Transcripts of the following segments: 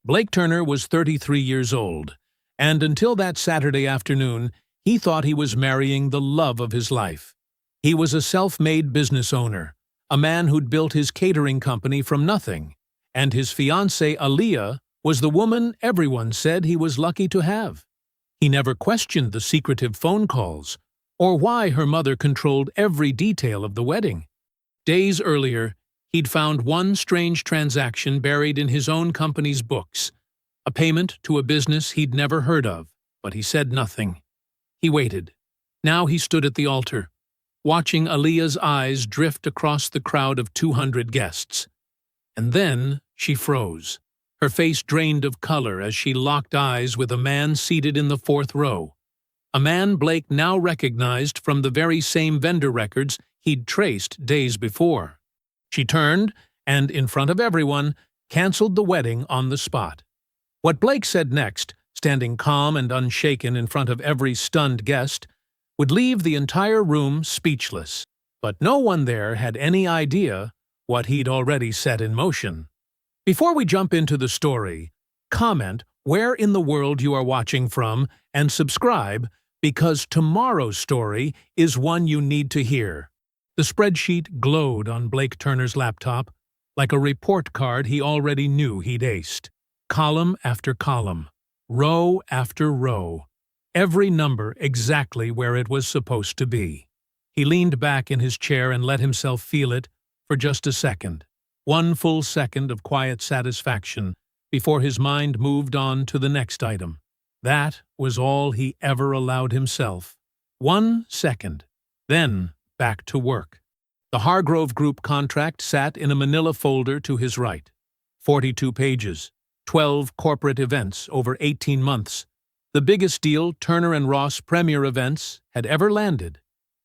Blake Turner was 33 years old, and until that Saturday afternoon, he thought he was marrying the love of his life. He was a self-made business owner, a man who'd built his catering company from nothing, and his fiancée Aaliyah was the woman everyone said he was lucky to have. He never questioned the secretive phone calls, or why her mother controlled every detail of the wedding. Days earlier, he'd found one strange transaction buried in his own company's books, a payment to a business he'd never heard of, but he said nothing. He waited. Now he stood at the altar, watching Aaliyah's eyes drift across the crowd of 200 guests. And then she froze. Her face drained of color as she locked eyes with a man seated in the fourth row. A man Blake now recognized from the very same vendor records he'd traced days before. She turned and, in front of everyone, canceled the wedding on the spot. What Blake said next, standing calm and unshaken in front of every stunned guest, would leave the entire room speechless. But no one there had any idea what he'd already set in motion. Before we jump into the story, comment where in the world you are watching from and subscribe, because tomorrow's story is one you need to hear. The spreadsheet glowed on Blake Turner's laptop, like a report card he already knew he'd aced. Column after column, row after row, every number exactly where it was supposed to be. He leaned back in his chair and let himself feel it for just a second. One full second of quiet satisfaction before his mind moved on to the next item. That was all he ever allowed himself. 1 second. Then back to work. The Hargrove Group contract sat in a manila folder to his right. 42 pages, 12 corporate events over 18 months. The biggest deal Turner and Ross Premier Events had ever landed,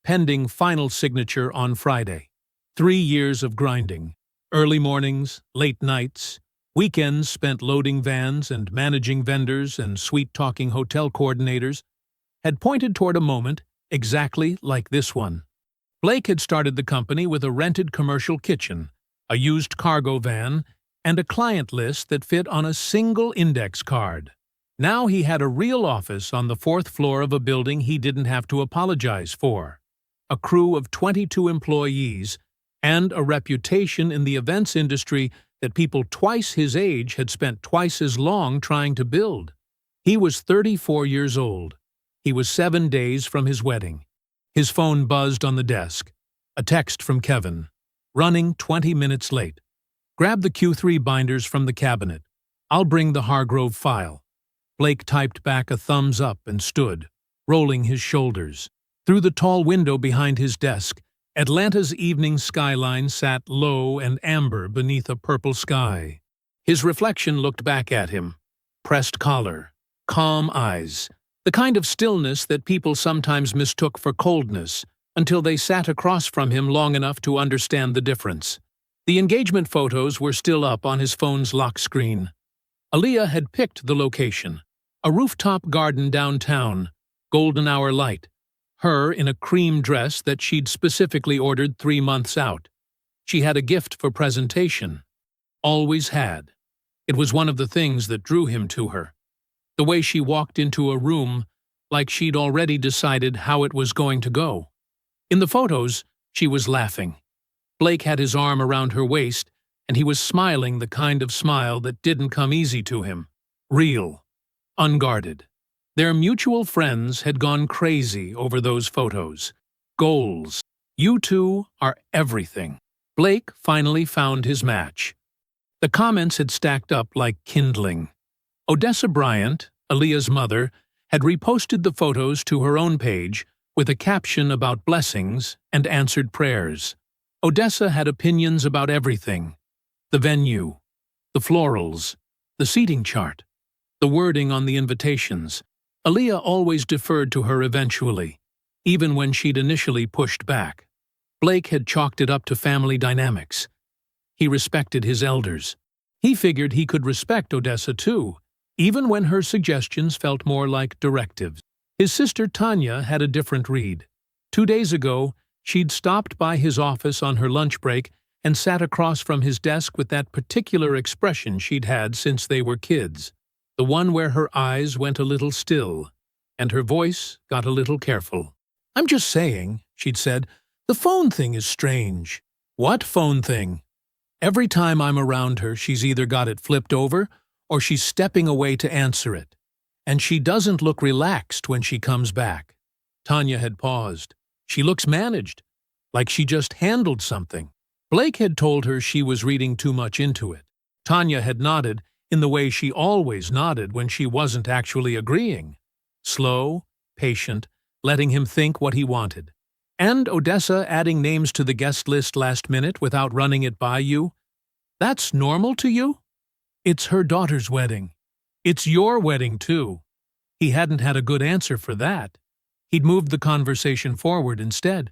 pending final signature on Friday. 3 years of grinding. Early mornings, late nights, weekends spent loading vans and managing vendors and sweet-talking hotel coordinators had pointed toward a moment exactly like this one. Blake had started the company with a rented commercial kitchen, a used cargo van, and a client list that fit on a single index card. Now he had a real office on the 4th floor of a building he didn't have to apologize for, a crew of 22 employees, and a reputation in the events industry that people twice his age had spent twice as long trying to build. He was 34 years old. He was 7 days from his wedding. His phone buzzed on the desk. A text from Kevin. Running 20 minutes late. Grab the Q3 binders from the cabinet. I'll bring the Hargrove file. Blake typed back a thumbs up and stood, rolling his shoulders. Through the tall window behind his desk, Atlanta's evening skyline sat low and amber beneath a purple sky. His reflection looked back at him. Pressed collar, calm eyes, the kind of stillness that people sometimes mistook for coldness until they sat across from him long enough to understand the difference. The engagement photos were still up on his phone's lock screen. Aaliyah had picked the location, a rooftop garden downtown, golden hour light. Her in a cream dress that she'd specifically ordered 3 months out. She had a gift for presentation. Always had. It was one of the things that drew him to her. The way she walked into a room like she'd already decided how it was going to go. In the photos, she was laughing. Blake had his arm around her waist, and he was smiling the kind of smile that didn't come easy to him. Real. Unguarded. Their mutual friends had gone crazy over those photos. Goals. You two are everything. Blake finally found his match. The comments had stacked up like kindling. Odessa Bryant, Aaliyah's mother, had reposted the photos to her own page with a caption about blessings and answered prayers. Odessa had opinions about everything. The venue, the florals, the seating chart, the wording on the invitations. Aaliyah always deferred to her eventually, even when she'd initially pushed back. Blake had chalked it up to family dynamics. He respected his elders. He figured he could respect Odessa too, even when her suggestions felt more like directives. His sister Tanya had a different read. 2 days ago, she'd stopped by his office on her lunch break and sat across from his desk with that particular expression she'd had since they were kids, the one where her eyes went a little still, and her voice got a little careful. "I'm just saying," she'd said, "the phone thing is strange." "What phone thing?" Every time I'm around her, she's either got it flipped over or she's stepping away to answer it. And she doesn't look relaxed when she comes back. Tanya had paused. She looks managed, like she just handled something. Blake had told her she was reading too much into it. Tanya had nodded in the way she always nodded when she wasn't actually agreeing. Slow, patient, letting him think what he wanted. "And Odessa adding names to the guest list last minute without running it by you? That's normal to you?" "It's her daughter's wedding. It's your wedding, too." He hadn't had a good answer for that. He'd moved the conversation forward instead.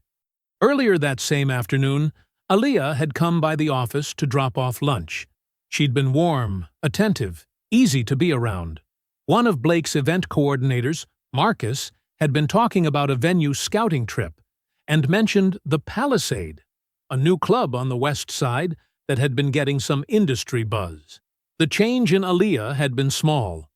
Earlier that same afternoon, Aaliyah had come by the office to drop off lunch. She'd been warm, attentive, easy to be around. One of Blake's event coordinators, Marcus, had been talking about a venue scouting trip and mentioned the Palisade, a new club on the west side that had been getting some industry buzz. The change in Aaliyah had been small.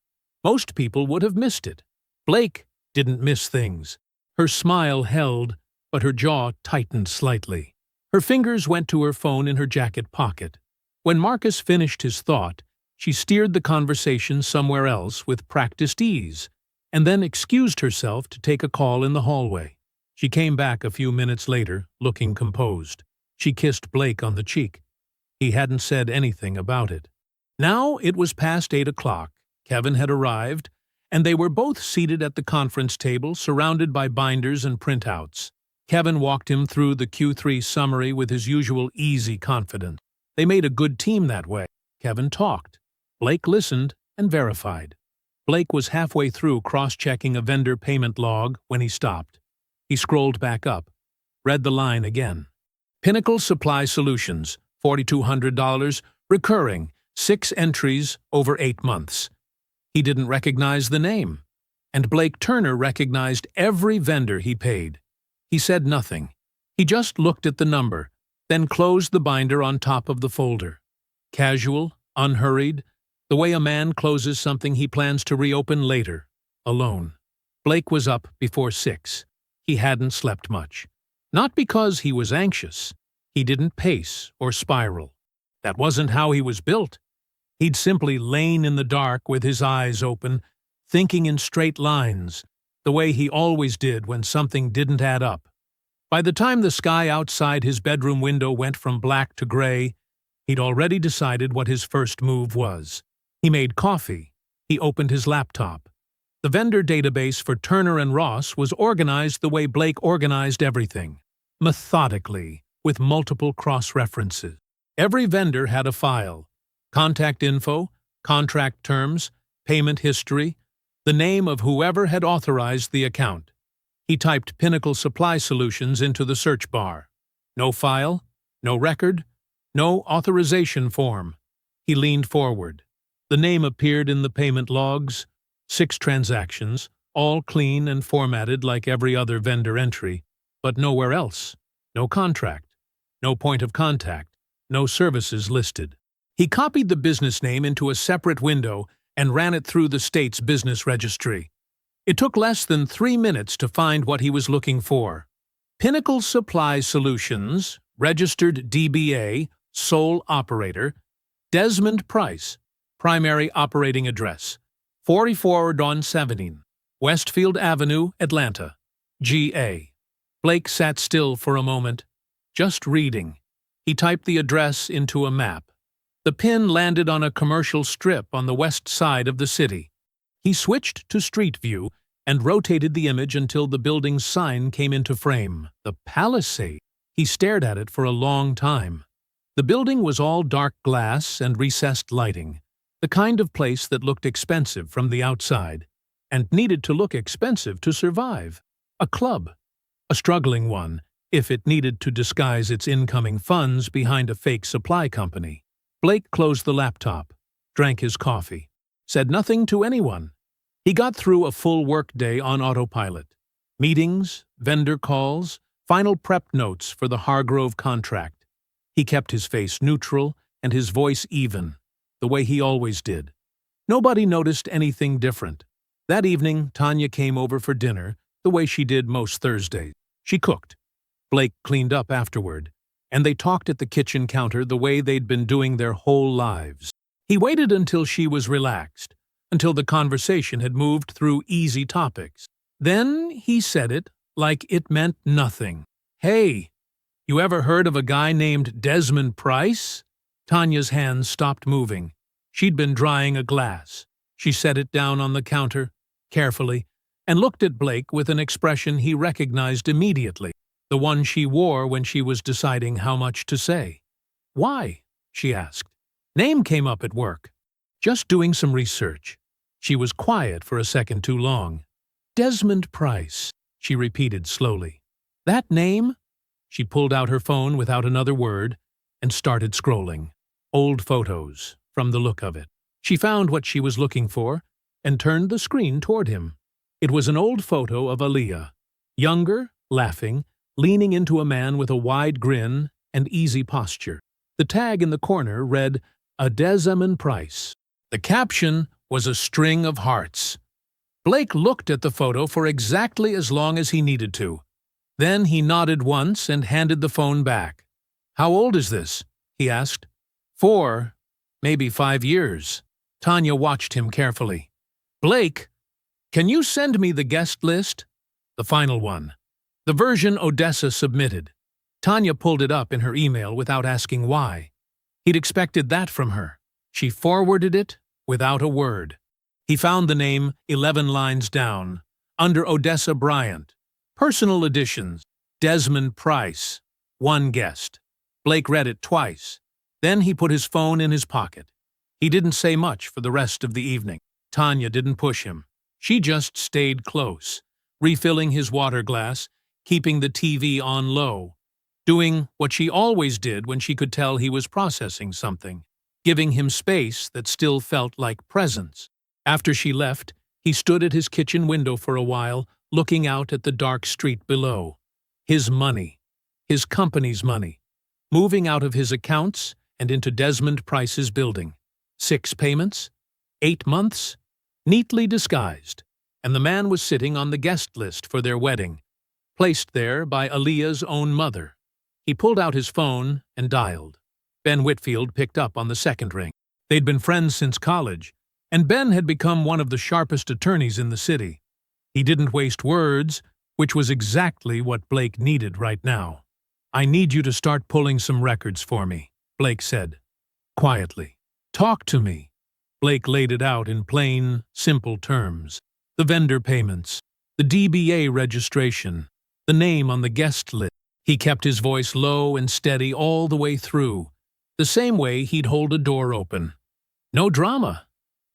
Most people would have missed it. Blake didn't miss things. Her smile held, but her jaw tightened slightly. Her fingers went to her phone in her jacket pocket. When Marcus finished his thought, she steered the conversation somewhere else with practiced ease, and then excused herself to take a call in the hallway. She came back a few minutes later, looking composed. She kissed Blake on the cheek. He hadn't said anything about it. Now it was past 8 o'clock. Kevin had arrived, and they were both seated at the conference table, surrounded by binders and printouts. Kevin walked him through the Q3 summary with his usual easy confidence. They made a good team that way. Kevin talked. Blake listened and verified. Blake was halfway through cross-checking a vendor payment log when he stopped. He scrolled back up, read the line again. Pinnacle Supply Solutions, $4,200, recurring, 6 entries over 8 months. He didn't recognize the name, and Blake Turner recognized every vendor he paid. He said nothing. He just looked at the number, then closed the binder on top of the folder. Casual, unhurried, the way a man closes something he plans to reopen later, alone. Blake was up before 6. He hadn't slept much. Not because he was anxious. He didn't pace or spiral. That wasn't how he was built. He'd simply lain in the dark with his eyes open, thinking in straight lines, the way he always did when something didn't add up. By the time the sky outside his bedroom window went from black to gray, he'd already decided what his first move was. He made coffee. He opened his laptop. The vendor database for Turner and Ross was organized the way Blake organized everything, methodically, with multiple cross-references. Every vendor had a file: contact info, contract terms, payment history, the name of whoever had authorized the account. He typed Pinnacle Supply Solutions into the search bar. No file, no record, no authorization form. He leaned forward. The name appeared in the payment logs. 6 transactions, all clean and formatted like every other vendor entry, but nowhere else. No contract, no point of contact, no services listed. He copied the business name into a separate window and ran it through the state's business registry. It took less than 3 minutes to find what he was looking for. Pinnacle Supply Solutions, registered DBA, sole operator, Desmond Price, primary operating address, 44 Don 17, Westfield Avenue, Atlanta, GA. Blake sat still for a moment, just reading. He typed the address into a map. The pin landed on a commercial strip on the west side of the city. He switched to Street View and rotated the image until the building's sign came into frame. The Palisade. He stared at it for a long time. The building was all dark glass and recessed lighting, the kind of place that looked expensive from the outside, and needed to look expensive to survive. A club. A struggling one, if it needed to disguise its incoming funds behind a fake supply company. Blake closed the laptop, drank his coffee, said nothing to anyone. He got through a full workday on autopilot. Meetings, vendor calls, final prep notes for the Hargrove contract. He kept his face neutral and his voice even, the way he always did. Nobody noticed anything different. That evening, Tanya came over for dinner, the way she did most Thursdays. She cooked. Blake cleaned up afterward, and they talked at the kitchen counter the way they'd been doing their whole lives. He waited until she was relaxed, until the conversation had moved through easy topics. Then he said it like it meant nothing. "Hey, you ever heard of a guy named Desmond Price?" Tanya's hands stopped moving. She'd been drying a glass. She set it down on the counter, carefully, and looked at Blake with an expression he recognized immediately, the one she wore when she was deciding how much to say. "Why?" she asked. "Name came up at work. Just doing some research." She was quiet for a second too long. "Desmond Price," she repeated slowly. "That name?" She pulled out her phone without another word and started scrolling. Old photos, from the look of it. She found what she was looking for and turned the screen toward him. It was an old photo of Aaliyah, younger, laughing, leaning into a man with a wide grin and easy posture. The tag in the corner read, "A Desmond Price." The caption was a string of hearts. Blake looked at the photo for exactly as long as he needed to. Then he nodded once and handed the phone back. "How old is this?" he asked. 4, maybe 5 years. Tanya watched him carefully. "Blake, can you send me the guest list?" The final one. The version Odessa submitted. Tanya pulled it up in her email without asking why. He'd expected that from her. She forwarded it without a word. He found the name 11 lines down, under Odessa Bryant. Personal editions, Desmond Price. 1 guest. Blake read it twice. Then he put his phone in his pocket. He didn't say much for the rest of the evening. Tanya didn't push him. She just stayed close, refilling his water glass, keeping the TV on low, doing what she always did when she could tell he was processing something, giving him space that still felt like presence. After she left, he stood at his kitchen window for a while, looking out at the dark street below. His money, his company's money, moving out of his accounts and into Desmond Price's building. 6 payments, 8 months, neatly disguised, and the man was sitting on the guest list for their wedding, placed there by Aaliyah's own mother. He pulled out his phone and dialed. Ben Whitfield picked up on the second ring. They'd been friends since college, and Ben had become one of the sharpest attorneys in the city. He didn't waste words, which was exactly what Blake needed right now. "I need you to start pulling some records for me," Blake said, quietly. "Talk to me." Blake laid it out in plain, simple terms. The vendor payments, the DBA registration, the name on the guest list. He kept his voice low and steady all the way through, the same way he'd hold a door open. "No drama,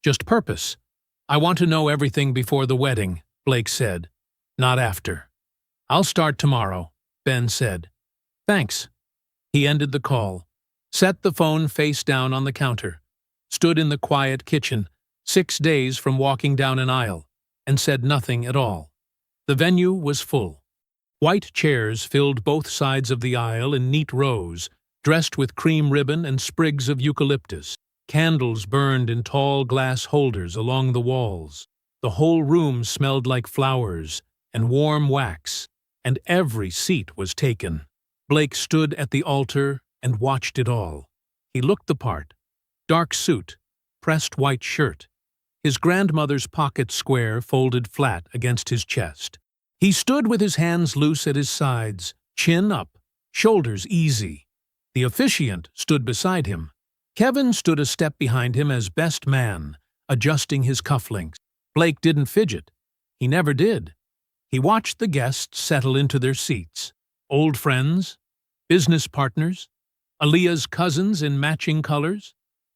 just purpose. I want to know everything before the wedding," Blake said, "not after." "I'll start tomorrow," Ben said. "Thanks." He ended the call, set the phone face down on the counter, stood in the quiet kitchen, 6 days from walking down an aisle, and said nothing at all. The venue was full. White chairs filled both sides of the aisle in neat rows, dressed with cream ribbon and sprigs of eucalyptus. Candles burned in tall glass holders along the walls. The whole room smelled like flowers and warm wax, and every seat was taken. Blake stood at the altar and watched it all. He looked the part. Dark suit, pressed white shirt, his grandmother's pocket square folded flat against his chest. He stood with his hands loose at his sides, chin up, shoulders easy. The officiant stood beside him. Kevin stood a step behind him as best man, adjusting his cufflinks. Blake didn't fidget. He never did. He watched the guests settle into their seats. Old friends, business partners, Aaliyah's cousins in matching colors,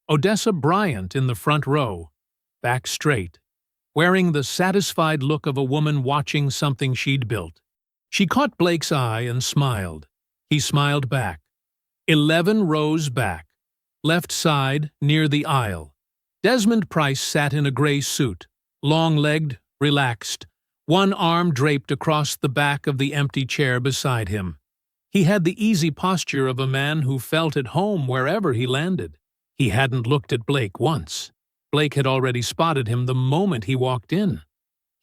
Odessa Bryant in the front row, back straight, wearing the satisfied look of a woman watching something she'd built. She caught Blake's eye and smiled. He smiled back. 11 rows back, left side near the aisle. Desmond Price sat in a gray suit, long-legged, relaxed, one arm draped across the back of the empty chair beside him. He had the easy posture of a man who felt at home wherever he landed. He hadn't looked at Blake once. Blake had already spotted him the moment he walked in.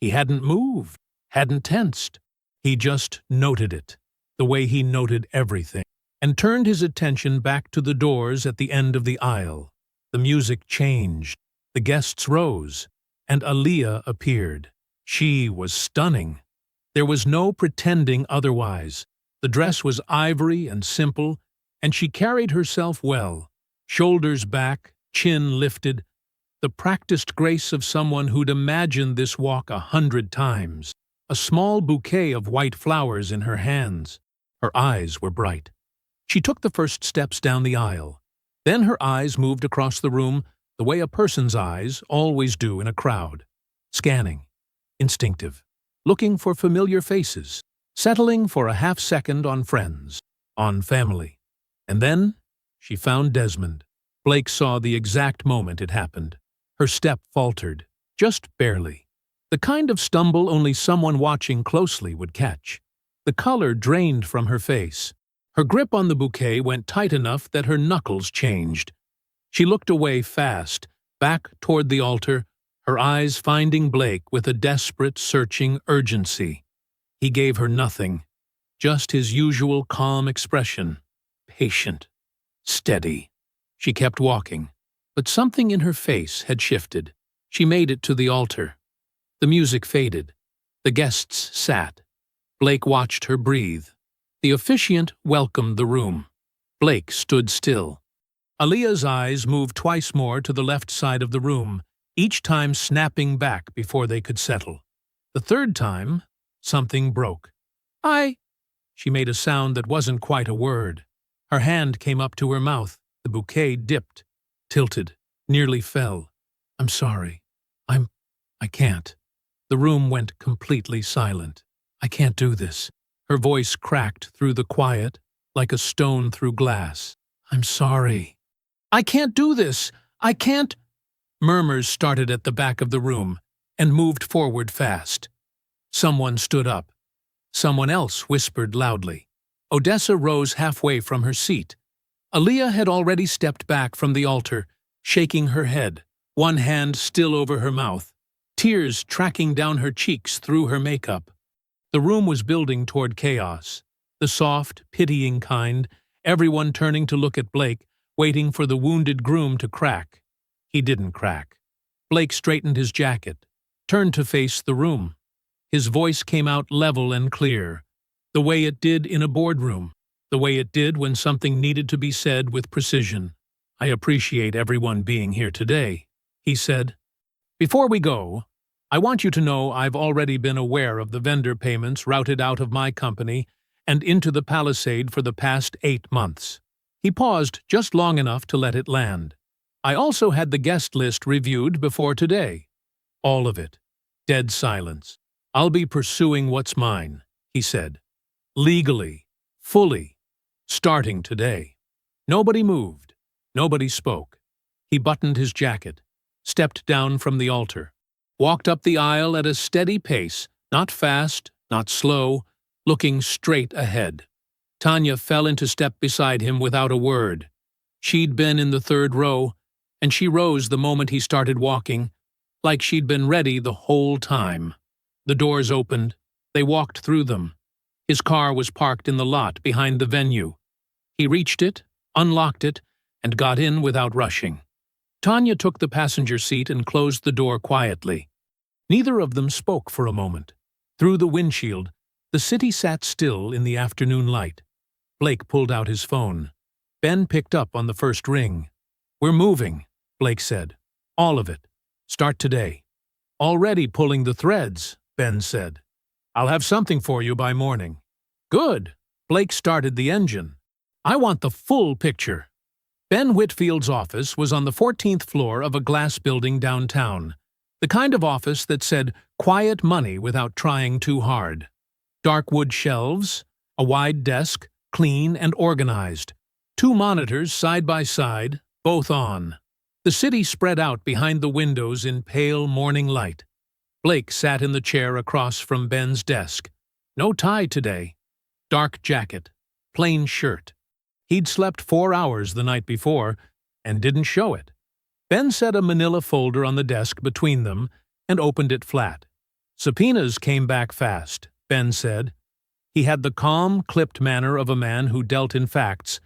He hadn't moved, hadn't tensed. He just noted it, the way he noted everything, and turned his attention back to the doors at the end of the aisle. The music changed, the guests rose, and Aaliyah appeared. She was stunning. There was no pretending otherwise. The dress was ivory and simple, and she carried herself well. Shoulders back, chin lifted, the practiced grace of someone who'd imagined this walk 100 times. A small bouquet of white flowers in her hands. Her eyes were bright. She took the first steps down the aisle. Then her eyes moved across the room the way a person's eyes always do in a crowd. Scanning. Instinctive. Looking for familiar faces. Settling for a half-second on friends. On family. And then she found Desmond. Blake saw the exact moment it happened. Her step faltered, just barely. The kind of stumble only someone watching closely would catch. The color drained from her face. Her grip on the bouquet went tight enough that her knuckles changed. She looked away fast, back toward the altar, her eyes finding Blake with a desperate, searching urgency. He gave her nothing, just his usual calm expression. Patient. Steady. She kept walking, but something in her face had shifted. She made it to the altar. The music faded. The guests sat. Blake watched her breathe. The officiant welcomed the room. Blake stood still. Aaliyah's eyes moved twice more to the left side of the room, each time snapping back before they could settle. The third time, something broke. She made a sound that wasn't quite a word. Her hand came up to her mouth. The bouquet dipped, tilted, nearly fell. I'm sorry. I can't. The room went completely silent. I can't do this. Her voice cracked through the quiet, like a stone through glass. I'm sorry. I can't do this. I can't. Murmurs started at the back of the room and moved forward fast. Someone stood up. Someone else whispered loudly. Odessa rose halfway from her seat. Aaliyah had already stepped back from the altar, shaking her head, one hand still over her mouth, tears tracking down her cheeks through her makeup. The room was building toward chaos, the soft, pitying kind, everyone turning to look at Blake, waiting for the wounded groom to crack. He didn't crack. Blake straightened his jacket, turned to face the room. His voice came out level and clear, the way it did in a boardroom. The way it did when something needed to be said with precision. I appreciate everyone being here today, he said. Before we go, I want you to know I've already been aware of the vendor payments routed out of my company and into the Palisade for the past 8 months. He paused just long enough to let it land. I also had the guest list reviewed before today. All of it. Dead silence. I'll be pursuing what's mine, he said. Legally. Fully. Starting today. Nobody moved. Nobody spoke. He buttoned his jacket, stepped down from the altar, walked up the aisle at a steady pace, not fast, not slow, looking straight ahead. Tanya fell into step beside him without a word. She'd been in the 3rd row, and she rose the moment he started walking, like she'd been ready the whole time. The doors opened. They walked through them. His car was parked in the lot behind the venue. He reached it, unlocked it, and got in without rushing. Tanya took the passenger seat and closed the door quietly. Neither of them spoke for a moment. Through the windshield, the city sat still in the afternoon light. Blake pulled out his phone. Ben picked up on the first ring. We're moving, Blake said. All of it. Start today. Already pulling the threads, Ben said. I'll have something for you by morning. Good. Blake started the engine. I want the full picture. Ben Whitfield's office was on the 14th floor of a glass building downtown, the kind of office that said quiet money without trying too hard. Dark wood shelves, a wide desk, clean and organized. 2 monitors side by side, both on. The city spread out behind the windows in pale morning light. Blake sat in the chair across from Ben's desk. No tie today. Dark jacket. plain shirt. He'd slept 4 hours the night before and didn't show it. Ben set a manila folder on the desk between them and opened it flat. Subpoenas came back fast, Ben said. He had the calm, clipped manner of a man who dealt in facts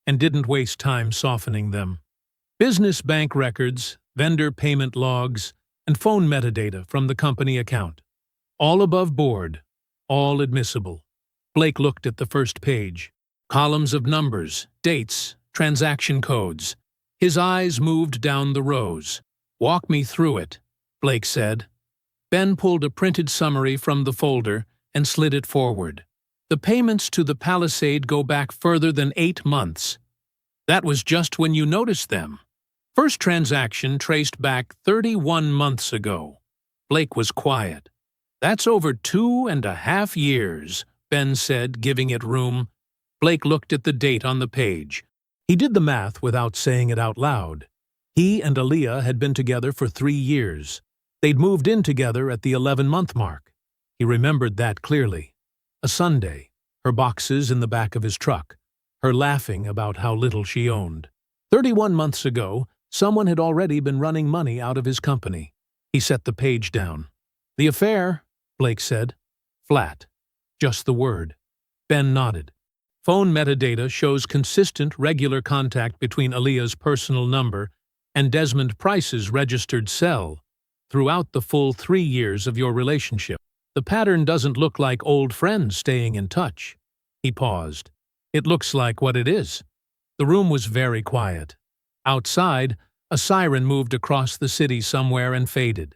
and didn't waste time softening them. Business bank records, vendor payment logs, and phone metadata from the company account. All above board, all admissible. Blake looked at the first page. Columns of numbers, dates, transaction codes. His eyes moved down the rows. "Walk me through it," Blake said. Ben pulled a printed summary from the folder and slid it forward. The payments to the Palisade go back further than 8 months. That was just when you noticed them. First transaction traced back 31 months ago. Blake was quiet. "That's over 2.5 years, Ben said, giving it room. Blake looked at the date on the page. He did the math without saying it out loud. He and Aaliyah had been together for 3 years. They'd moved in together at the 11-month mark. He remembered that clearly. A Sunday, her boxes in the back of his truck, her laughing about how little she owned. 31 months ago, someone had already been running money out of his company. He set the page down. "The affair," Blake said. Flat. Just the word. Ben nodded. Phone metadata shows consistent, regular contact between Aaliyah's personal number and Desmond Price's registered cell throughout the full 3 years of your relationship. The pattern doesn't look like old friends staying in touch. He paused. It looks like what it is. The room was very quiet. Outside, a siren moved across the city somewhere and faded.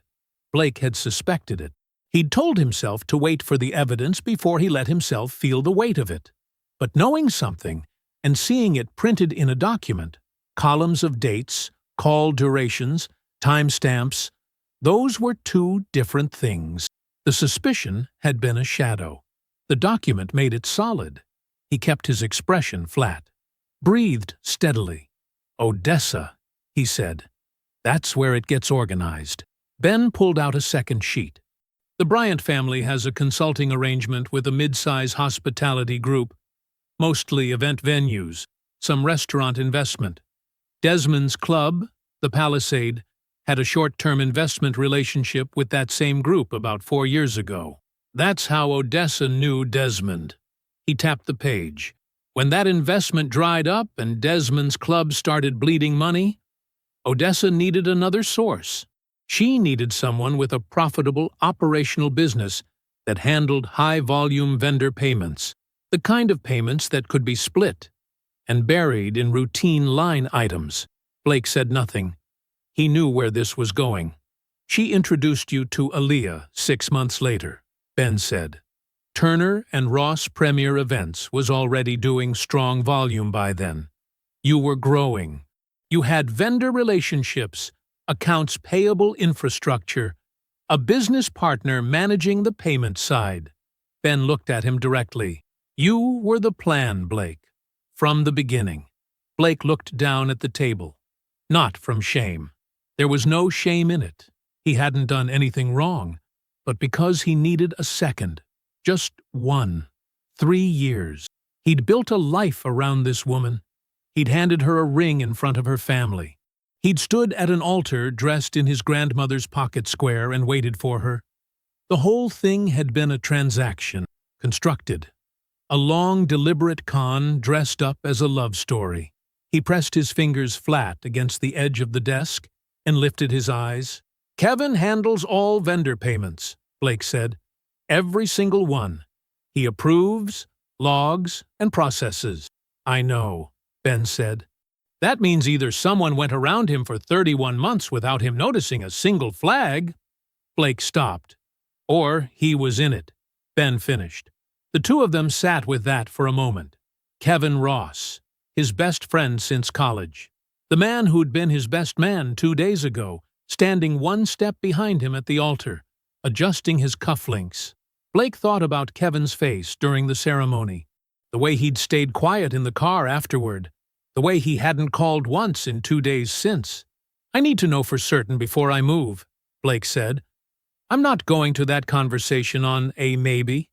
Blake had suspected it. He'd told himself to wait for the evidence before he let himself feel the weight of it. But knowing something and seeing it printed in a document, columns of dates, call durations, timestamps, those were 2 different things. The suspicion had been a shadow. The document made it solid. He kept his expression flat. Breathed steadily. "Odessa," he said. "That's where it gets organized." Ben pulled out a second sheet. The Bryant family has a consulting arrangement with a mid-size hospitality group, mostly event venues, some restaurant investment. Desmond's club, the Palisade, had a short-term investment relationship with that same group about 4 years ago. That's how Odessa knew Desmond. He tapped the page. When that investment dried up and Desmond's club started bleeding money, Odessa needed another source. She needed someone with a profitable operational business that handled high-volume vendor payments, the kind of payments that could be split and buried in routine line items. Blake said nothing. He knew where this was going. "She introduced you to Aaliyah 6 months later," Ben said. "Turner and Ross Premier Events was already doing strong volume by then. You were growing. You had vendor relationships, accounts payable infrastructure, a business partner managing the payment side." Ben looked at him directly. "You were the plan, Blake. From the beginning." Blake looked down at the table. Not from shame. There was no shame in it. He hadn't done anything wrong, but because he needed a second. Just one. 3 years. He'd built a life around this woman. He'd handed her a ring in front of her family. He'd stood at an altar dressed in his grandmother's pocket square and waited for her. The whole thing had been a transaction, constructed. A long, deliberate con dressed up as a love story. He pressed his fingers flat against the edge of the desk and lifted his eyes. "Kevin handles all vendor payments," Blake said. "Every single one. He approves, logs, and processes." "I know," Ben said. "That means either someone went around him for 31 months without him noticing a single flag." Blake stopped. "Or he was in it," Ben finished. The 2 of them sat with that for a moment. Kevin Ross, his best friend since college. The man who'd been his best man 2 days ago, standing 1 step behind him at the altar, adjusting his cufflinks. Blake thought about Kevin's face during the ceremony, the way he'd stayed quiet in the car afterward, the way he hadn't called once in 2 days since. "I need to know for certain before I move," Blake said. "I'm not going to that conversation on a maybe."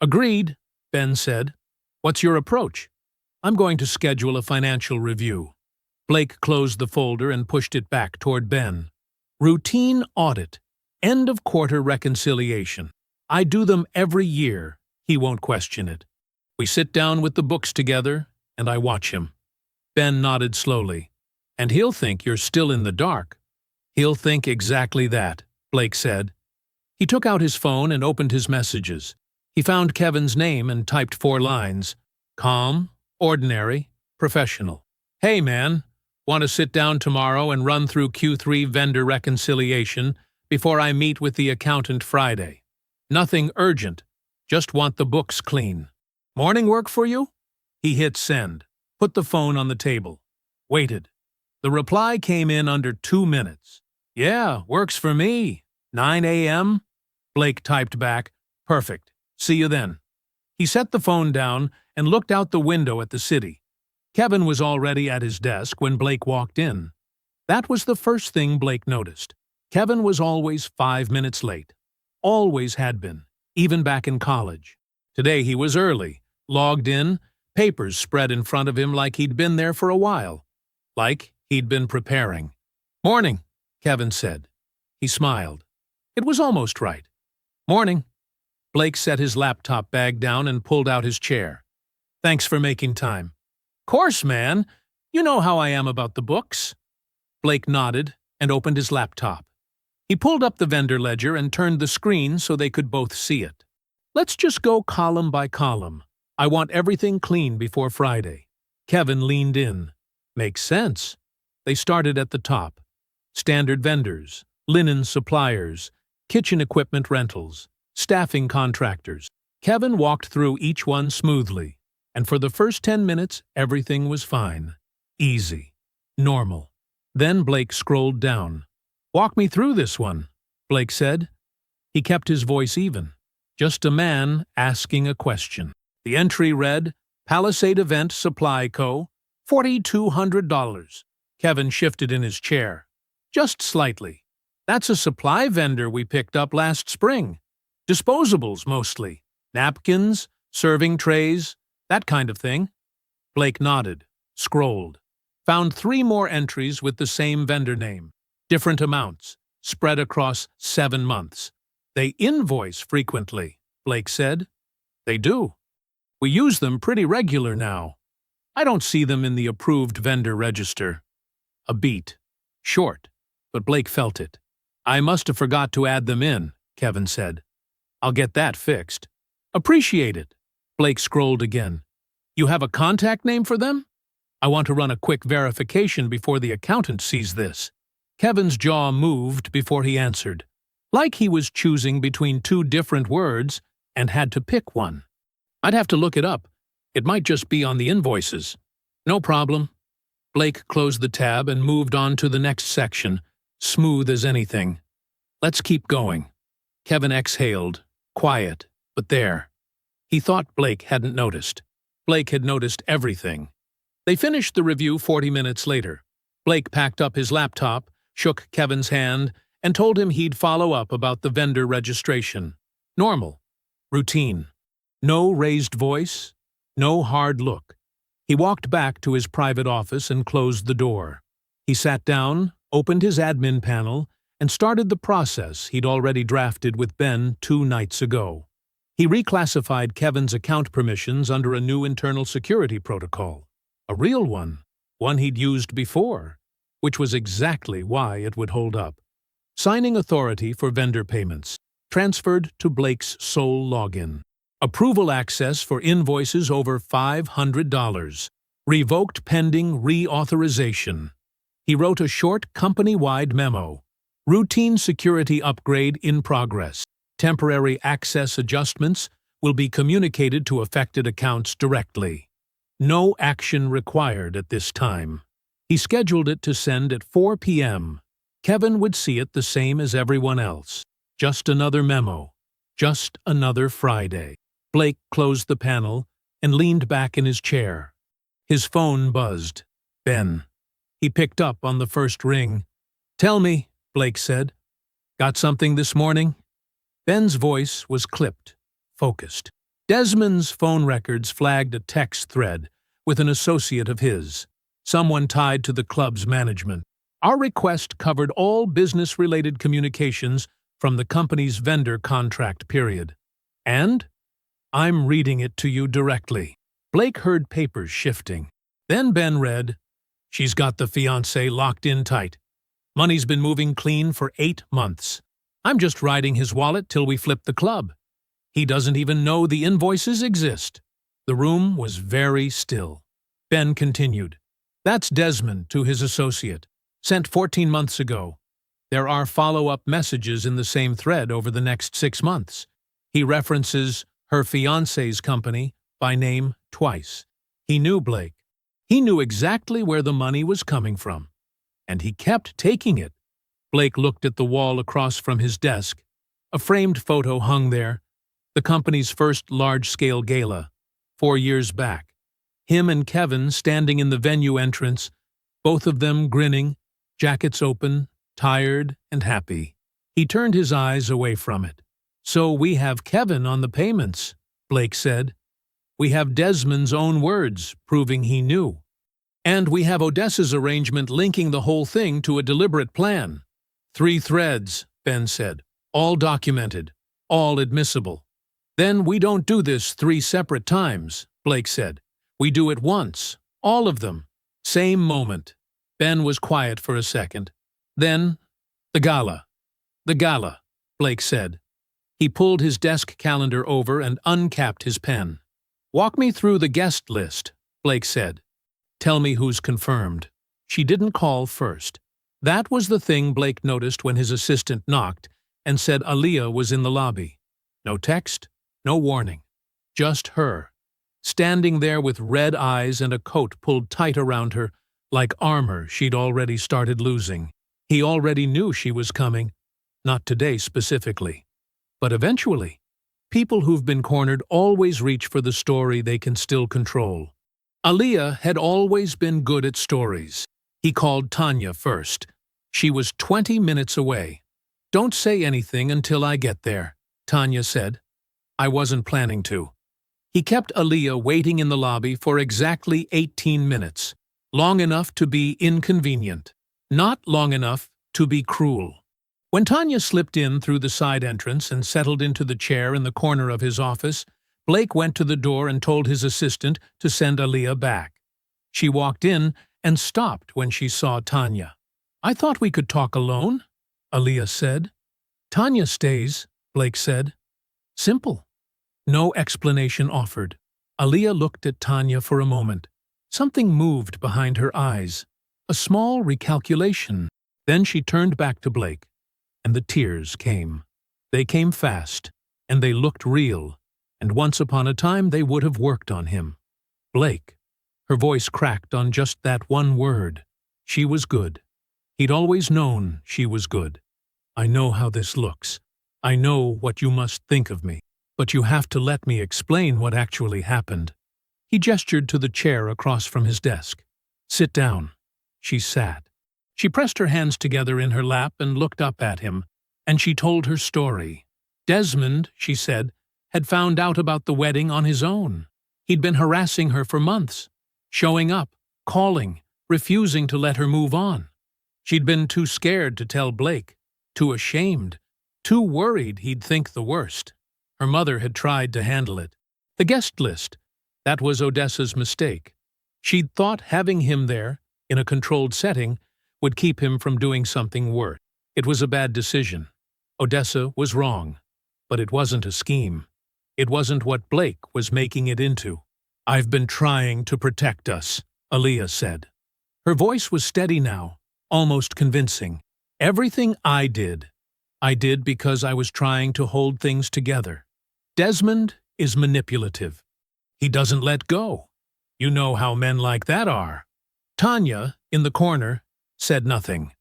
"Agreed," Ben said. What's your approach? I'm going to schedule a financial review. Blake closed the folder and pushed it back toward Ben. Routine audit. End of quarter reconciliation. I do them every year. He won't question it. We sit down with the books together, and I watch him. Ben nodded slowly. And he'll think you're still in the dark. He'll think exactly that, Blake said. He took out his phone and opened his messages. He found Kevin's name and typed 4 lines. Calm, ordinary, professional. Hey, man, want to sit down tomorrow and run through Q3 vendor reconciliation before I meet with the accountant Friday? Nothing urgent, just want the books clean. Morning work for you? He hit send, put the phone on the table, waited. The reply came in under 2 minutes. Yeah, works for me. 9 a.m.? Blake typed back, perfect. See you then. He set the phone down and looked out the window at the city. Kevin was already at his desk when Blake walked in. That was the first thing Blake noticed. Kevin was always 5 minutes late. Always had been, even back in college. Today he was early, logged in, papers spread in front of him like he'd been there for a while. Like he'd been preparing. Morning, Kevin said. He smiled. It was almost right. Morning. Blake set his laptop bag down and pulled out his chair. Thanks for making time. Course, man. You know how I am about the books. Blake nodded and opened his laptop. He pulled up the vendor ledger and turned the screen so they could both see it. Let's just go column by column. I want everything clean before Friday. Kevin leaned in. Makes sense. They started at the top. Standard vendors, linen suppliers, kitchen equipment rentals, staffing contractors. Kevin walked through each one smoothly, and for the first 10 minutes, everything was fine. Easy. Normal. Then Blake scrolled down. Walk me through this one, Blake said. He kept his voice even. Just a man asking a question. The entry read, Palisade Event Supply Co., $4,200. Kevin shifted in his chair. Just slightly. That's a supply vendor we picked up last spring. Disposables, mostly. Napkins, serving trays, that kind of thing. Blake nodded, scrolled. Found 3 more entries with the same vendor name. Different amounts, spread across 7 months. They invoice frequently, Blake said. They do. We use them pretty regular now. I don't see them in the approved vendor register. A beat. Short, but Blake felt it. I must have forgot to add them in, Kevin said. I'll get that fixed. Appreciate it. Blake scrolled again. You have a contact name for them? I want to run a quick verification before the accountant sees this. Kevin's jaw moved before he answered, like he was choosing between 2 different words and had to pick one. I'd have to look it up. It might just be on the invoices. No problem. Blake closed the tab and moved on to the next section, smooth as anything. Let's keep going. Kevin exhaled, quiet, but there. He thought Blake hadn't noticed. Blake had noticed everything. They finished the review 40 minutes later. Blake packed up his laptop, shook Kevin's hand, and told him he'd follow up about the vendor registration. Normal. Routine. No raised voice, no hard look. He walked back to his private office and closed the door. He sat down, opened his admin panel, and started the process he'd already drafted with Ben 2 nights ago. He reclassified Kevin's account permissions under a new internal security protocol. A real one he'd used before, which was exactly why it would hold up. Signing authority for vendor payments, transferred to Blake's sole login. Approval access for invoices over $500. Revoked pending reauthorization. He wrote a short company-wide memo. Routine security upgrade in progress. Temporary access adjustments will be communicated to affected accounts directly. No action required at this time. He scheduled it to send at 4 p.m. Kevin would see it the same as everyone else. Just another memo. Just another Friday. Blake closed the panel and leaned back in his chair. His phone buzzed. Ben. He picked up on the first ring. Tell me, Blake said. Got something this morning? Ben's voice was clipped, focused. Desmond's phone records flagged a text thread with an associate of his, someone tied to the club's management. Our request covered all business-related communications from the company's vendor contract period. And I'm reading it to you directly. Blake heard papers shifting. Then Ben read, "She's got the fiancé locked in tight. Money's been moving clean for 8 months. I'm just riding his wallet till we flip the club. He doesn't even know the invoices exist." The room was very still. Ben continued, "That's Desmond to his associate. Sent 14 months ago. There are follow-up messages in the same thread over the next 6 months. He references her fiancé's company by name twice. He knew Blake. He knew exactly where the money was coming from. And he kept taking it." Blake looked at the wall across from his desk. A framed photo hung there. The company's first large-scale gala, 4 years back. Him and Kevin standing in the venue entrance, both of them grinning, jackets open, tired and happy. He turned his eyes away from it. "So we have Kevin on the payments," Blake said. "We have Desmond's own words, proving he knew. And we have Odessa's arrangement linking the whole thing to a deliberate plan." 3 threads, Ben said. "All documented. All admissible." "Then we don't do this 3 separate times," Blake said. "We do it once. All of them. Same moment." Ben was quiet for a second. Then, "The gala. The gala," Blake said. He pulled his desk calendar over and uncapped his pen. "Walk me through the guest list," Blake said. "Tell me who's confirmed." She didn't call first. That was the thing Blake noticed when his assistant knocked and said Aaliyah was in the lobby. No text, no warning. Just her, standing there with red eyes and a coat pulled tight around her, like armor she'd already started losing. He already knew she was coming. Not today specifically. But eventually. People who've been cornered always reach for the story they can still control. Aaliyah had always been good at stories. He called Tanya first. She was 20 minutes away. "Don't say anything until I get there," Tanya said. "I wasn't planning to." He kept Aaliyah waiting in the lobby for exactly 18 minutes. Long enough to be inconvenient. Not long enough to be cruel. When Tanya slipped in through the side entrance and settled into the chair in the corner of his office, Blake went to the door and told his assistant to send Aaliyah back. She walked in and stopped when she saw Tanya. "I thought we could talk alone," Aaliyah said. "Tanya stays," Blake said. Simple. No explanation offered. Aaliyah looked at Tanya for a moment. Something moved behind her eyes. A small recalculation. Then she turned back to Blake, and the tears came. They came fast, and they looked real, and once upon a time they would have worked on him. Blake. Her voice cracked on just that one word. She was good. He'd always known she was good. "I know how this looks. I know what you must think of me, but you have to let me explain what actually happened." He gestured to the chair across from his desk. "Sit down." She sat. She pressed her hands together in her lap and looked up at him, and she told her story. Desmond, she said, had found out about the wedding on his own. He'd been harassing her for months, showing up, calling, refusing to let her move on. She'd been too scared to tell Blake, too ashamed, too worried he'd think the worst. Her mother had tried to handle it. The guest list. That was Odessa's mistake. She'd thought having him there, in a controlled setting, would keep him from doing something worse. It was a bad decision. Odessa was wrong. But it wasn't a scheme. It wasn't what Blake was making it into. "I've been trying to protect us," Aaliyah said. Her voice was steady now, almost convincing. "Everything I did because I was trying to hold things together. Desmond is manipulative. He doesn't let go. You know how men like that are." Tanya, in the corner, said nothing.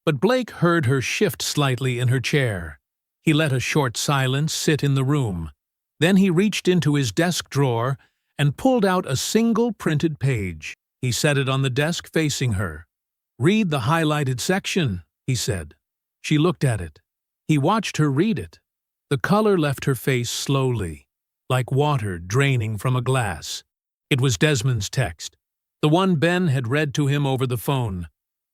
But Blake heard her shift slightly in her chair. He let a short silence sit in the room. Then he reached into his desk drawer and pulled out a single printed page. He set it on the desk facing her. "Read the highlighted section," he said. She looked at it. He watched her read it. The color left her face slowly, like water draining from a glass. It was Desmond's text, the one Ben had read to him over the phone.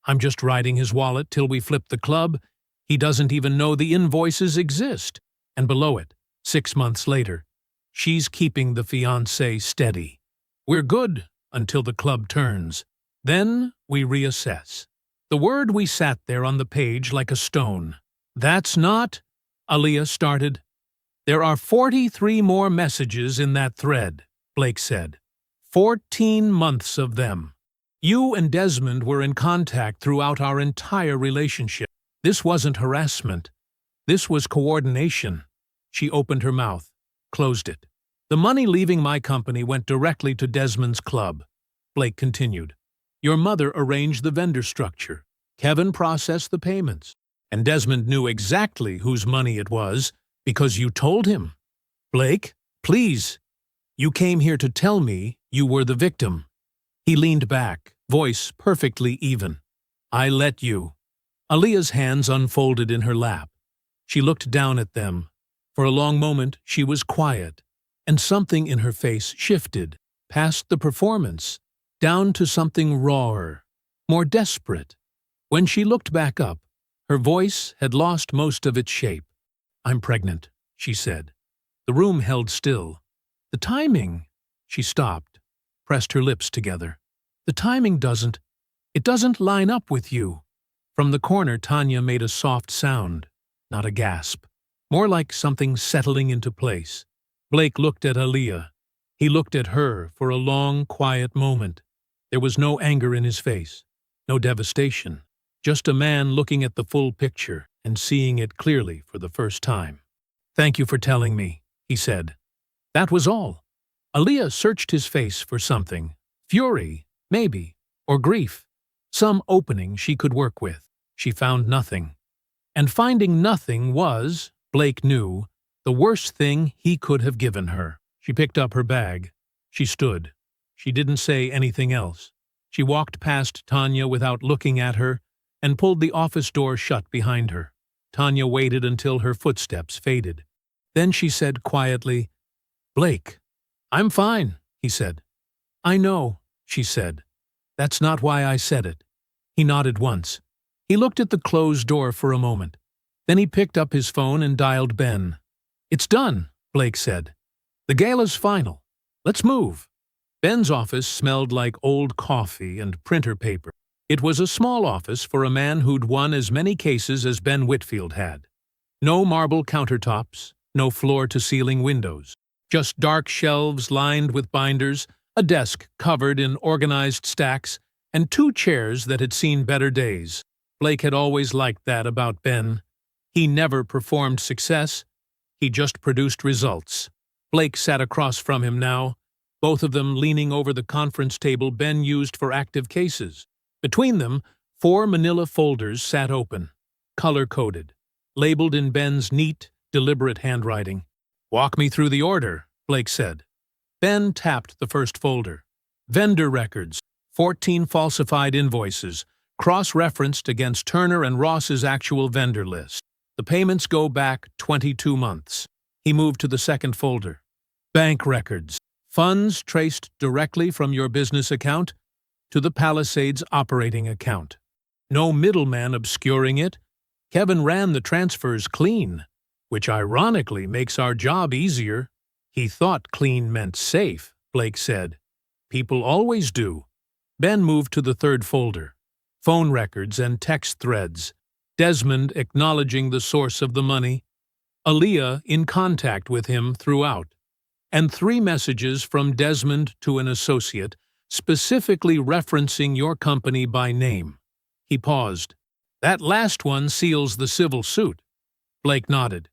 "I'm just riding his wallet till we flip the club. He doesn't even know the invoices exist." And below it, 6 months later, "She's keeping the fiancé steady. We're good until the club turns. Then we reassess." The word we sat there on the page like a stone. "That's not," Aaliyah started. "There are 43 more messages in that thread," Blake said. 14 months of them. "You and Desmond were in contact throughout our entire relationship. This wasn't harassment. This was coordination." She opened her mouth, closed it. "The money leaving my company went directly to Desmond's club," Blake continued. "Your mother arranged the vendor structure. Kevin processed the payments. And Desmond knew exactly whose money it was because you told him." "Blake, please. You came here to tell me you were the victim." He leaned back, voice perfectly even. "I let you." Aaliyah's hands unfolded in her lap. She looked down at them. For a long moment she was quiet, and something in her face shifted, past the performance, down to something rawer, more desperate. When she looked back up, her voice had lost most of its shape. "I'm pregnant," she said. The room held still. "The timing—" She stopped, pressed her lips together. "The timing doesn't line up with you." From the corner, Tanya made a soft sound, not a gasp, more like something settling into place. Blake looked at Aaliyah. He looked at her for a long, quiet moment. There was no anger in his face, no devastation, just a man looking at the full picture and seeing it clearly for the first time. "Thank you for telling me," he said. That was all. Aaliyah searched his face for something. Fury, maybe, or grief. Some opening she could work with. She found nothing. And finding nothing was, Blake knew, the worst thing he could have given her. She picked up her bag. She stood. She didn't say anything else. She walked past Tanya without looking at her and pulled the office door shut behind her. Tanya waited until her footsteps faded. Then she said quietly, "Blake." "I'm fine," he said. "I know," she said. "That's not why I said it." He nodded once. He looked at the closed door for a moment. Then he picked up his phone and dialed Ben. "It's done," Blake said. "The gala's final. Let's move." Ben's office smelled like old coffee and printer paper. It was a small office for a man who'd won as many cases as Ben Whitfield had. No marble countertops, no floor-to-ceiling windows. Just dark shelves lined with binders, a desk covered in organized stacks, and 2 chairs that had seen better days. Blake had always liked that about Ben. He never performed success. He just produced results. Blake sat across from him now, both of them leaning over the conference table Ben used for active cases. Between them, 4 manila folders sat open, color-coded, labeled in Ben's neat, deliberate handwriting. "Walk me through the order," Blake said. Ben tapped the first folder. Vendor records, 14 falsified invoices, cross-referenced against Turner and Ross's actual vendor list. The payments go back 22 months. He moved to the second folder. Bank records, funds traced directly from your business account to the Palisades operating account. No middleman obscuring it. Kevin ran the transfers clean, which ironically makes our job easier. He thought clean meant safe, Blake said. People always do. Ben moved to the third folder. Phone records and text threads. Desmond acknowledging the source of the money. Aaliyah in contact with him throughout. And 3 messages from Desmond to an associate, specifically referencing your company by name. He paused. "That last one seals the civil suit." Blake nodded.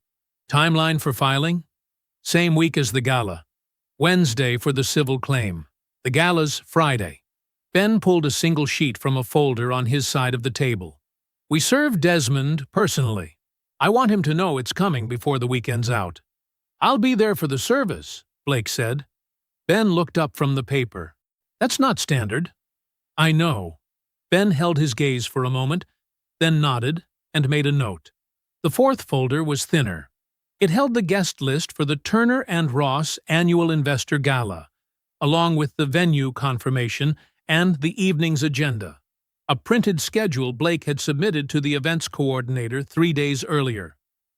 "Timeline for filing?" "Same week as the gala. Wednesday for the civil claim. The gala's Friday." Ben pulled a single sheet from a folder on his side of the table. "We serve Desmond personally. I want him to know it's coming before the weekend's out." "I'll be there for the service," Blake said. Ben looked up from the paper. "That's not standard." "I know." Ben held his gaze for a moment, then nodded and made a note. The fourth folder was thinner. It held the guest list for the Turner and Ross Annual Investor Gala, along with the venue confirmation and the evening's agenda, a printed schedule Blake had submitted to the events coordinator 3 days earlier.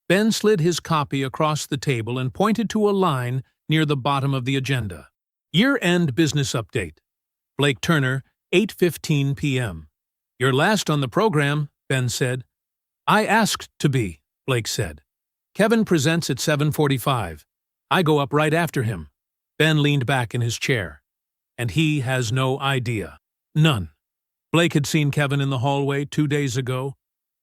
Ben slid his copy across the table and pointed to a line near the bottom of the agenda. Year-end business update. Blake Turner, 8:15 p.m. "You're last on the program," Ben said. "I asked to be," Blake said. "Kevin presents at 7:45. I go up right after him." Ben leaned back in his chair. "And he has no idea." None. Blake had seen Kevin in the hallway 2 days ago.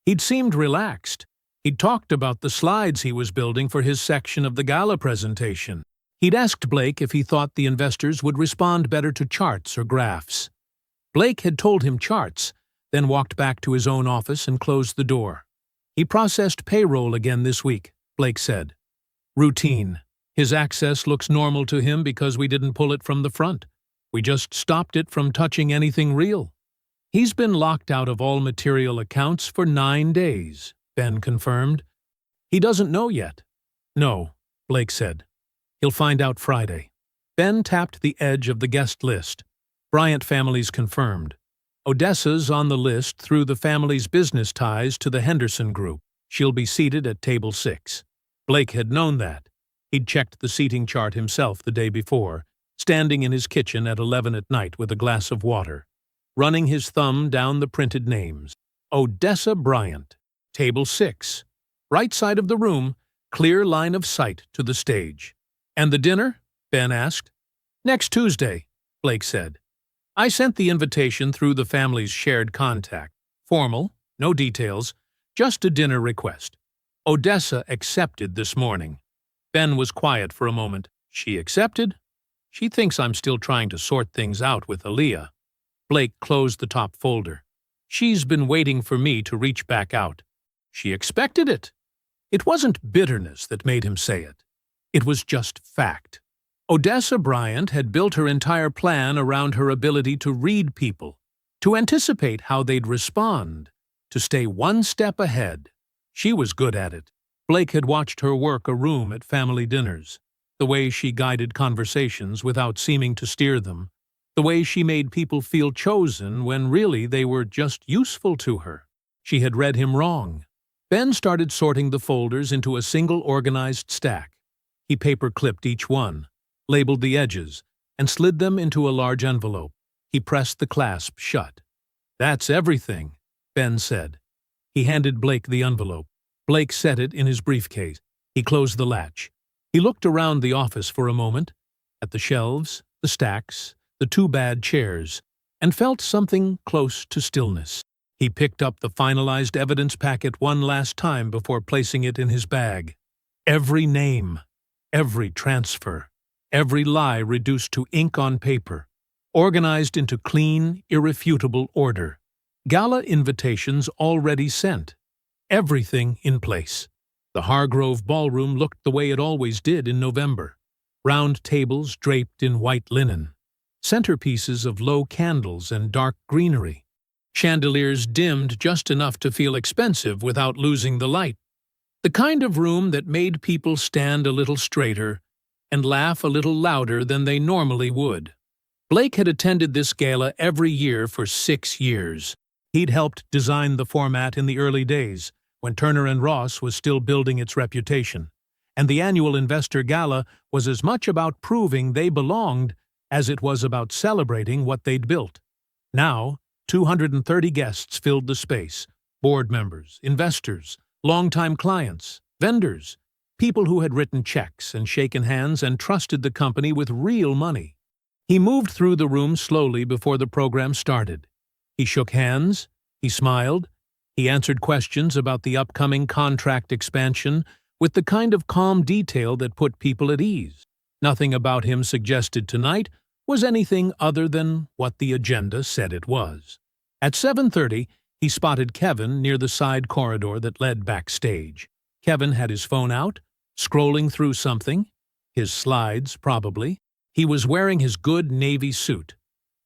He'd seemed relaxed. He'd talked about the slides he was building for his section of the gala presentation. He'd asked Blake if he thought the investors would respond better to charts or graphs. Blake had told him charts, then walked back to his own office and closed the door. "He processed payroll again this week," Blake said. "Routine. His access looks normal to him because we didn't pull it from the front. We just stopped it from touching anything real." "He's been locked out of all material accounts for 9 days, Ben confirmed. "He doesn't know yet." "No," Blake said. "He'll find out Friday." Ben tapped the edge of the guest list. Bryant families confirmed. Odessa's on the list through the family's business ties to the Henderson Group. She'll be seated at table 6. Blake had known that. He'd checked the seating chart himself the day before, standing in his kitchen at 11 at night with a glass of water, running his thumb down the printed names. Odessa Bryant, table 6. Right side of the room, clear line of sight to the stage. "And the dinner?" Ben asked. "Next Tuesday," Blake said. "I sent the invitation through the family's shared contact. Formal, no details, just a dinner request. Odessa accepted this morning." Ben was quiet for a moment. "She accepted? She thinks I'm still trying to sort things out with Aaliyah." Blake closed the top folder. "She's been waiting for me to reach back out. She expected it." It wasn't bitterness that made him say it. It was just fact. Odessa Bryant had built her entire plan around her ability to read people, to anticipate how they'd respond, to stay one step ahead. She was good at it. Blake had watched her work a room at family dinners, the way she guided conversations without seeming to steer them, the way she made people feel chosen when really they were just useful to her. She had read him wrong. Ben started sorting the folders into a single organized stack. He paper-clipped each one, labeled the edges, and slid them into a large envelope. He pressed the clasp shut. "That's everything," Ben said. He handed Blake the envelope. Blake set it in his briefcase. He closed the latch. He looked around the office for a moment, at the shelves, the stacks, the 2 bad chairs, and felt something close to stillness. He picked up the finalized evidence packet one last time before placing it in his bag. Every name, every transfer, every lie reduced to ink on paper, organized into clean, irrefutable order. Gala invitations already sent. Everything in place. The Hargrove Ballroom looked the way it always did in November. Round tables draped in white linen. Centerpieces of low candles and dark greenery. Chandeliers dimmed just enough to feel expensive without losing the light. The kind of room that made people stand a little straighter and laugh a little louder than they normally would. Blake had attended this gala every year for 6 years. He'd helped design the format in the early days, when Turner and Ross was still building its reputation, and the annual Investor Gala was as much about proving they belonged as it was about celebrating what they'd built. Now, 230 guests filled the space, board members, investors, longtime clients, vendors, people who had written checks and shaken hands and trusted the company with real money. He moved through the room slowly before the program started. He shook hands, he smiled, he answered questions about the upcoming contract expansion with the kind of calm detail that put people at ease. Nothing about him suggested tonight was anything other than what the agenda said it was. At 7:30, he spotted Kevin near the side corridor that led backstage. Kevin had his phone out, scrolling through something. His slides, probably. He was wearing his good navy suit,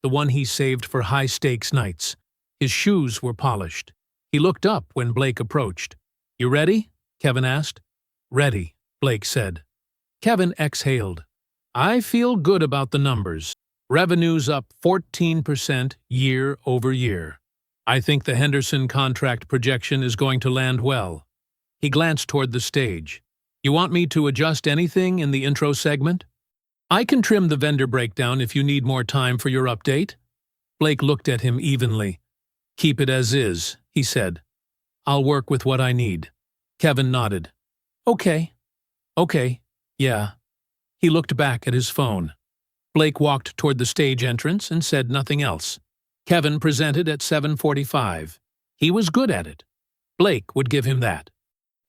the one he saved for high-stakes nights. His shoes were polished. He looked up when Blake approached. "You ready?" Kevin asked. "Ready," Blake said. Kevin exhaled. I feel good about the numbers. Revenue's up 14% year over year. I think the Henderson contract projection is going to land well. He glanced toward the stage. You want me to adjust anything in the intro segment? I can trim the vendor breakdown if you need more time for your update. Blake looked at him evenly. Keep it as is, he said. I'll work with what I need. Kevin nodded. Okay. Yeah. He looked back at his phone. Blake walked toward the stage entrance and said nothing else. Kevin presented at 7:45. He was good at it. Blake would give him that.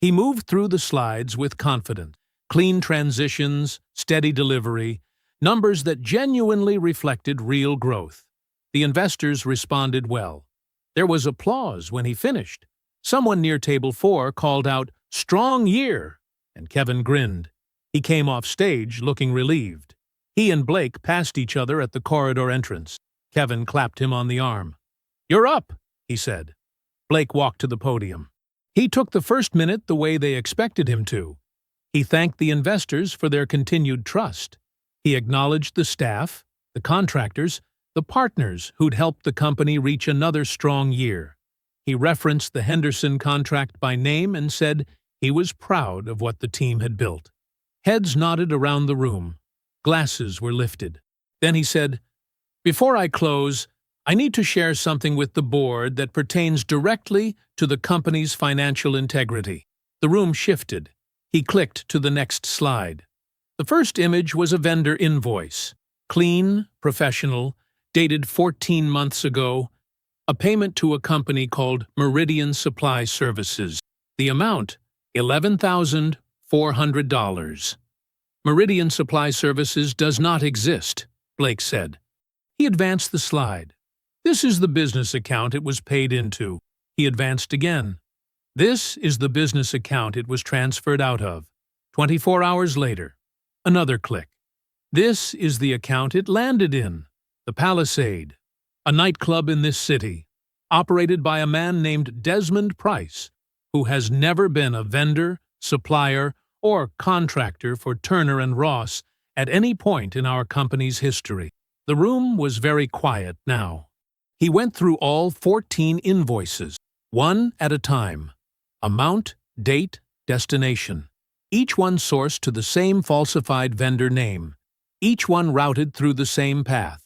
He moved through the slides with confidence. Clean transitions, steady delivery, numbers that genuinely reflected real growth. The investors responded well. There was applause when he finished. Someone near table 4 called out, "Strong year!" and Kevin grinned. He came off stage looking relieved. He and Blake passed each other at the corridor entrance. Kevin clapped him on the arm. "You're up," he said. Blake walked to the podium. He took the first minute the way they expected him to. He thanked the investors for their continued trust. He acknowledged the staff, the contractors, the partners who'd helped the company reach another strong year. He referenced the Henderson contract by name and said he was proud of what the team had built. Heads nodded around the room. Glasses were lifted. Then he said, "Before I close, I need to share something with the board that pertains directly to the company's financial integrity." The room shifted. He clicked to the next slide. The first image was a vendor invoice. Clean, professional, dated 14 months ago, a payment to a company called Meridian Supply Services. The amount, $11,400. Meridian Supply Services does not exist, Blake said. He advanced the slide. This is the business account it was paid into. He advanced again. This is the business account it was transferred out of. 24 hours later. Another click. This is the account it landed in. The Palisade, a nightclub in this city, operated by a man named Desmond Price, who has never been a vendor, supplier, or contractor for Turner and Ross at any point in our company's history. The room was very quiet now. He went through all 14 invoices, one at a time. Amount, date, destination. Each one sourced to the same falsified vendor name. Each one routed through the same path.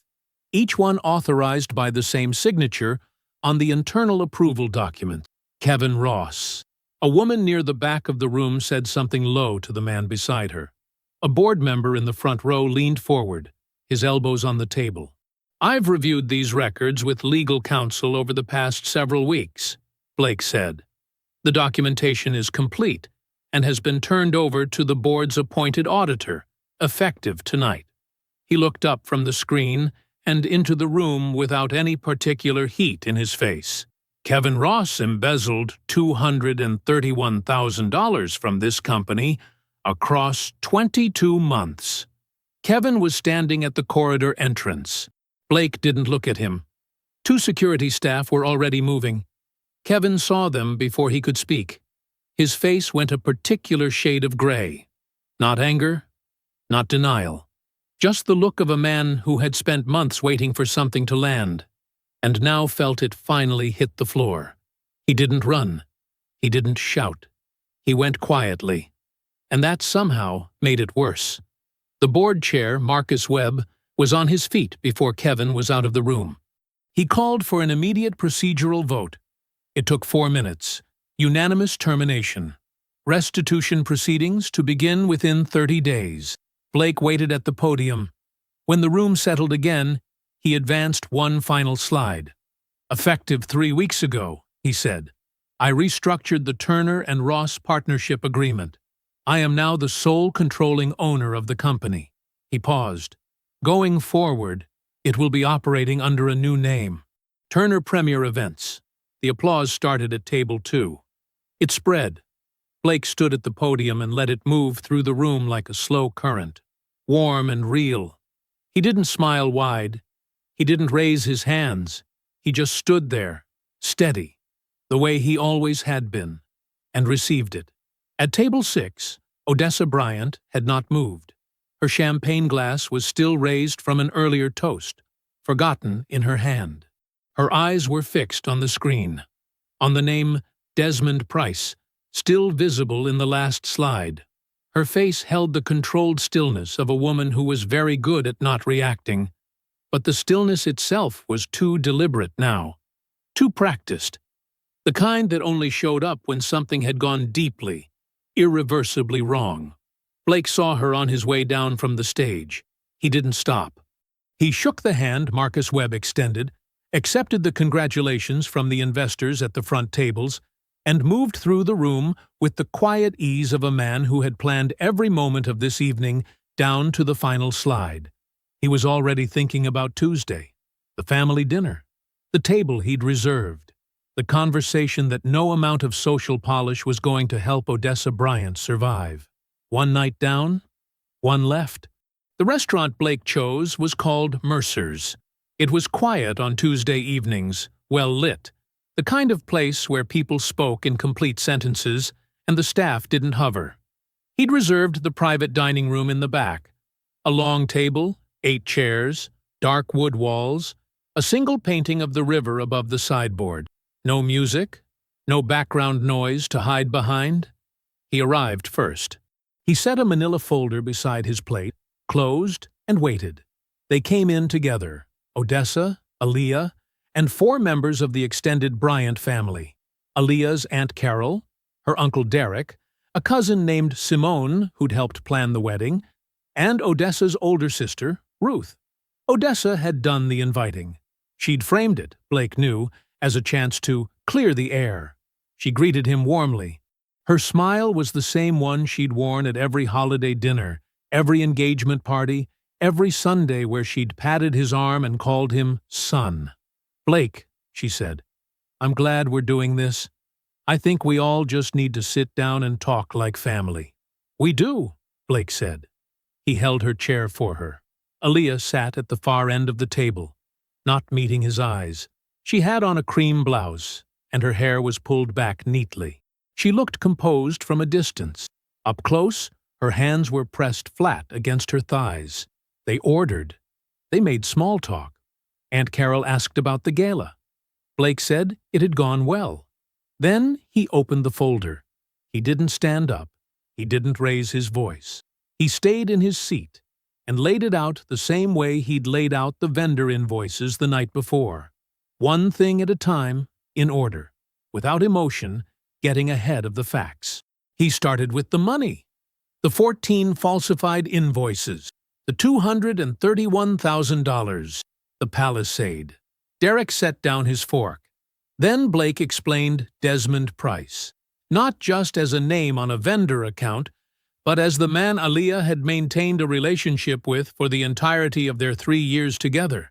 Each one authorized by the same signature on the internal approval document. Kevin Ross. A woman near the back of the room said something low to the man beside her. A board member in the front row leaned forward, his elbows on the table. "I've reviewed these records with legal counsel over the past several weeks," Blake said. "The documentation is complete and has been turned over to the board's appointed auditor, effective tonight." He looked up from the screen and into the room without any particular heat in his face. Kevin Ross embezzled $231,000 from this company across 22 months. Kevin was standing at the corridor entrance. Blake didn't look at him. 2 security staff were already moving. Kevin saw them before he could speak. His face went a particular shade of gray. Not anger, not denial. Just the look of a man who had spent months waiting for something to land, and now felt it finally hit the floor. He didn't run. He didn't shout. He went quietly. And that somehow made it worse. The board chair, Marcus Webb, was on his feet before Kevin was out of the room. He called for an immediate procedural vote. It took 4 minutes. Unanimous termination. Restitution proceedings to begin within 30 days. Blake waited at the podium. When the room settled again, he advanced one final slide. "Effective 3 weeks ago," he said, "I restructured the Turner and Ross partnership agreement. I am now the sole controlling owner of the company." He paused. "Going forward, it will be operating under a new name. Turner Premier Events." The applause started at table 2. It spread. Blake stood at the podium and let it move through the room like a slow current. Warm and real. He didn't smile wide. He didn't raise his hands. He just stood there, steady, the way he always had been, and received it. At table 6, Odessa Bryant had not moved. Her champagne glass was still raised from an earlier toast, forgotten in her hand. Her eyes were fixed on the screen, on the name Desmond Price, still visible in the last slide. Her face held the controlled stillness of a woman who was very good at not reacting, but the stillness itself was too deliberate now, too practiced, the kind that only showed up when something had gone deeply, irreversibly wrong. Blake saw her on his way down from the stage. He didn't stop. He shook the hand Marcus Webb extended, accepted the congratulations from the investors at the front tables, and moved through the room with the quiet ease of a man who had planned every moment of this evening down to the final slide. He was already thinking about Tuesday, the family dinner, the table he'd reserved, the conversation that no amount of social polish was going to help Odessa Bryant survive. One night down, one left. The restaurant Blake chose was called Mercer's. It was quiet on Tuesday evenings, well lit, the kind of place where people spoke in complete sentences and the staff didn't hover. He'd reserved the private dining room in the back. A long table, 8 chairs, dark wood walls, a single painting of the river above the sideboard. No music, no background noise to hide behind. He arrived first. He set a manila folder beside his plate, closed, and waited. They came in together, Odessa, Aaliyah, and 4 members of the extended Bryant family. Aaliyah's Aunt Carol, her Uncle Derek, a cousin named Simone who'd helped plan the wedding, and Odessa's older sister, Ruth. Odessa had done the inviting. She'd framed it, Blake knew, as a chance to clear the air. She greeted him warmly. Her smile was the same one she'd worn at every holiday dinner, every engagement party, every Sunday where she'd patted his arm and called him son. "Blake," she said, "I'm glad we're doing this. I think we all just need to sit down and talk like family." "We do," Blake said. He held her chair for her. Aaliyah sat at the far end of the table, not meeting his eyes. She had on a cream blouse, and her hair was pulled back neatly. She looked composed from a distance. Up close, her hands were pressed flat against her thighs. They ordered. They made small talk. Aunt Carol asked about the gala. Blake said it had gone well. Then he opened the folder. He didn't stand up. He didn't raise his voice. He stayed in his seat and laid it out the same way he'd laid out the vendor invoices the night before. One thing at a time, in order, without emotion, getting ahead of the facts. He started with the money. The 14 falsified invoices. The $231,000. The Palisade. Derek set down his fork. Then Blake explained Desmond Price, not just as a name on a vendor account, but as the man Aaliyah had maintained a relationship with for the entirety of their 3 years together.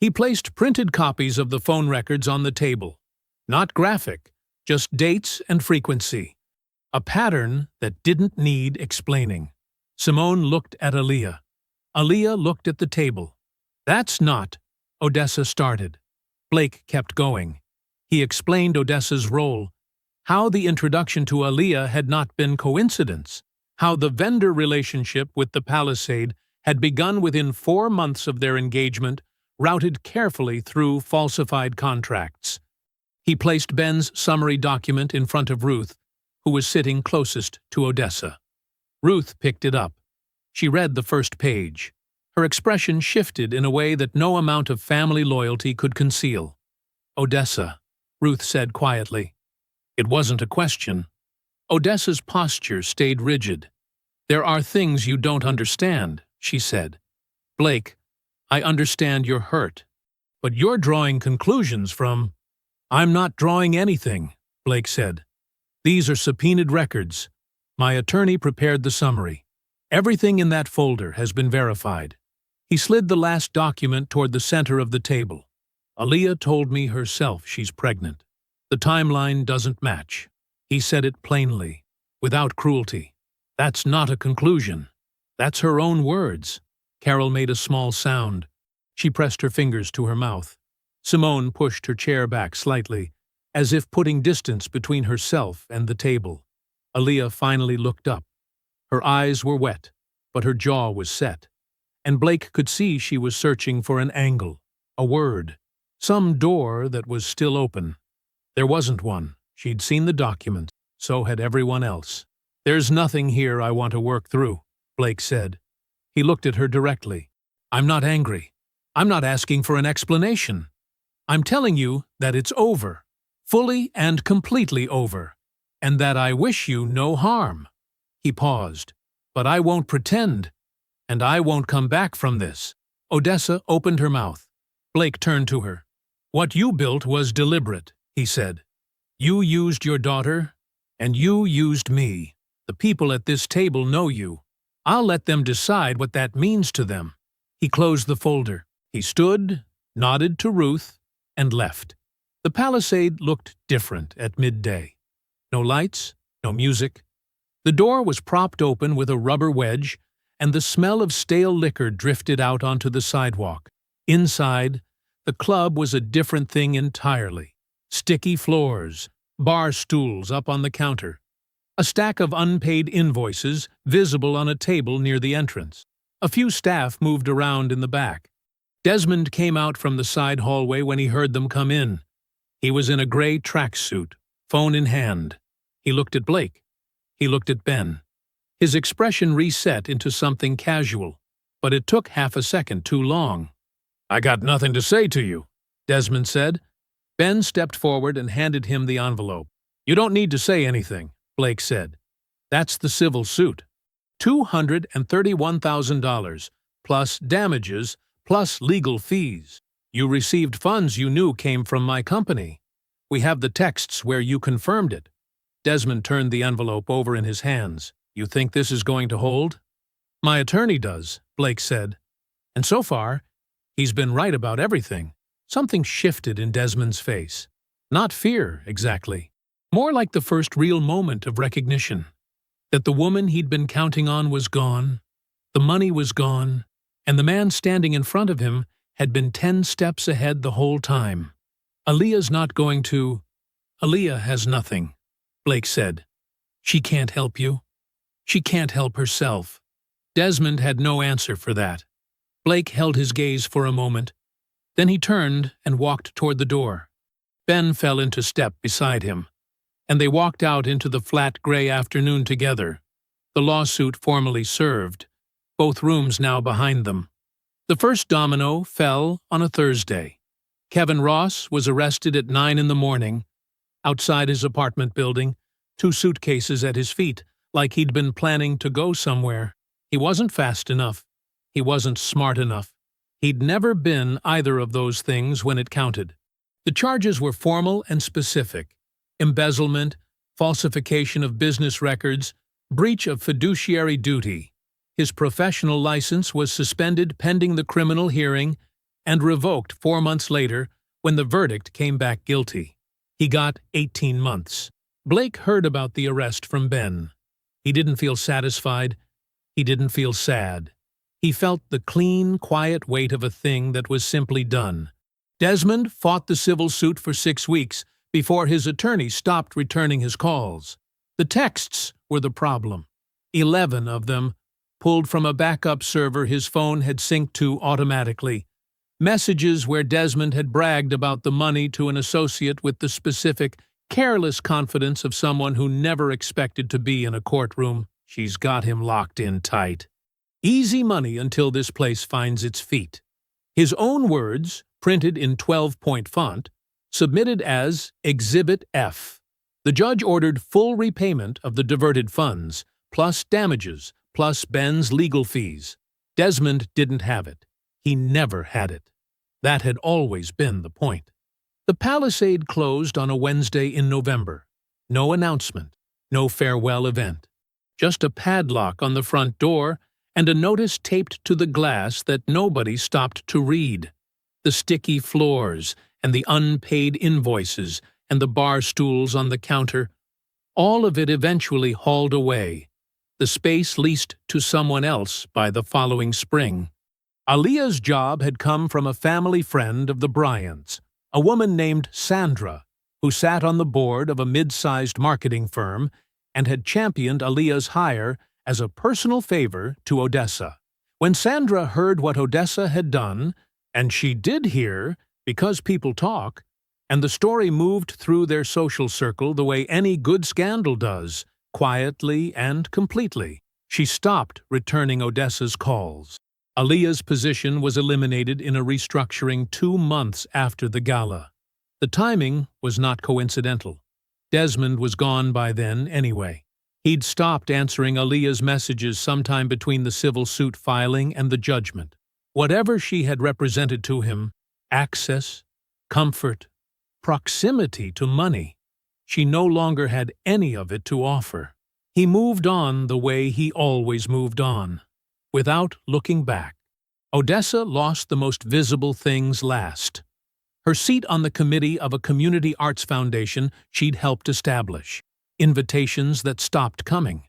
He placed printed copies of the phone records on the table. Not graphic, just dates and frequency. A pattern that didn't need explaining. Simone looked at Aaliyah. Aaliyah looked at the table. "That's not," Odessa started. Blake kept going. He explained Odessa's role, how the introduction to Aaliyah had not been coincidence, how the vendor relationship with the Palisade had begun within 4 months of their engagement, routed carefully through falsified contracts. He placed Ben's summary document in front of Ruth, who was sitting closest to Odessa. Ruth picked it up. She read the first page. Her expression shifted in a way that no amount of family loyalty could conceal. "Odessa," Ruth said quietly. It wasn't a question. Odessa's posture stayed rigid. "There are things you don't understand," she said. "Blake, I understand you're hurt, but you're drawing conclusions from—" "I'm not drawing anything," Blake said. "These are subpoenaed records. My attorney prepared the summary. Everything in that folder has been verified." He slid the last document toward the center of the table. "Aaliyah told me herself she's pregnant. The timeline doesn't match." He said it plainly, without cruelty. "That's not a conclusion. That's her own words." Carol made a small sound. She pressed her fingers to her mouth. Simone pushed her chair back slightly, as if putting distance between herself and the table. Aaliyah finally looked up. Her eyes were wet, but her jaw was set, and Blake could see she was searching for an angle, a word, some door that was still open. There wasn't one. She'd seen the document. So had everyone else. "There's nothing here I want to work through," Blake said. He looked at her directly. "I'm not angry. I'm not asking for an explanation. I'm telling you that it's over, fully and completely over, and that I wish you no harm." He paused. "But I won't pretend, and I won't come back from this." Odessa opened her mouth. Blake turned to her. "What you built was deliberate," he said. "You used your daughter, and you used me. The people at this table know you. I'll let them decide what that means to them." He closed the folder. He stood, nodded to Ruth, and left. The Palisade looked different at midday. No lights, no music. The door was propped open with a rubber wedge, and the smell of stale liquor drifted out onto the sidewalk. Inside, the club was a different thing entirely. Sticky floors, bar stools up on the counter, a stack of unpaid invoices visible on a table near the entrance. A few staff moved around in the back. Desmond came out from the side hallway when he heard them come in. He was in a gray tracksuit, phone in hand. He looked at Blake. He looked at Ben. His expression reset into something casual, but it took half a second too long. "I got nothing to say to you," Desmond said. Ben stepped forward and handed him the envelope. "You don't need to say anything," Blake said. "That's the civil suit. $231,000, plus damages, plus legal fees. You received funds you knew came from my company. We have the texts where you confirmed it." Desmond turned the envelope over in his hands. "You think this is going to hold?" "My attorney does," Blake said. "And so far, he's been right about everything." Something shifted in Desmond's face. Not fear, exactly. More like the first real moment of recognition. That the woman he'd been counting on was gone, the money was gone, and the man standing in front of him had been 10 steps ahead the whole time. "Aaliyah's not going to—" "Aaliyah has nothing," Blake said. "She can't help you. She can't help herself." Desmond had no answer for that. Blake held his gaze for a moment. Then he turned and walked toward the door. Ben fell into step beside him, and they walked out into the flat gray afternoon together, the lawsuit formally served, both rooms now behind them. The first domino fell on a Thursday. Kevin Ross was arrested at 9 in the morning, outside his apartment building, 2 suitcases at his feet, like he'd been planning to go somewhere. He wasn't fast enough. He wasn't smart enough. He'd never been either of those things when it counted. The charges were formal and specific: embezzlement, falsification of business records, breach of fiduciary duty. His professional license was suspended pending the criminal hearing and revoked 4 months later when the verdict came back guilty. He got 18 months. Blake heard about the arrest from Ben. He didn't feel satisfied. He didn't feel sad. He felt the clean, quiet weight of a thing that was simply done. Desmond fought the civil suit for 6 weeks before his attorney stopped returning his calls. The texts were the problem. 11 of them, pulled from a backup server his phone had synced to automatically. Messages where Desmond had bragged about the money to an associate with the specific, careless confidence of someone who never expected to be in a courtroom. "She's got him locked in tight. Easy money until this place finds its feet." His own words, printed in 12-point font, submitted as Exhibit F. The judge ordered full repayment of the diverted funds, plus damages, plus Ben's legal fees. Desmond didn't have it. He never had it. That had always been the point. The Palisade closed on a Wednesday in November. No announcement, no farewell event. Just a padlock on the front door and a notice taped to the glass that nobody stopped to read. The sticky floors and the unpaid invoices and the bar stools on the counter, all of it eventually hauled away, the space leased to someone else by the following spring. Aaliyah's job had come from a family friend of the Bryants, a woman named Sandra, who sat on the board of a mid-sized marketing firm and had championed Aaliyah's hire as a personal favor to Odessa. When Sandra heard what Odessa had done, and she did hear, because people talk, and the story moved through their social circle the way any good scandal does, quietly and completely, she stopped returning Odessa's calls. Aaliyah's position was eliminated in a restructuring 2 months after the gala. The timing was not coincidental. Desmond was gone by then anyway. He'd stopped answering Aaliyah's messages sometime between the civil suit filing and the judgment. Whatever she had represented to him, access, comfort, proximity to money, she no longer had any of it to offer. He moved on the way he always moved on, without looking back. Odessa lost the most visible things last. Her seat on the committee of a community arts foundation she'd helped establish. Invitations that stopped coming.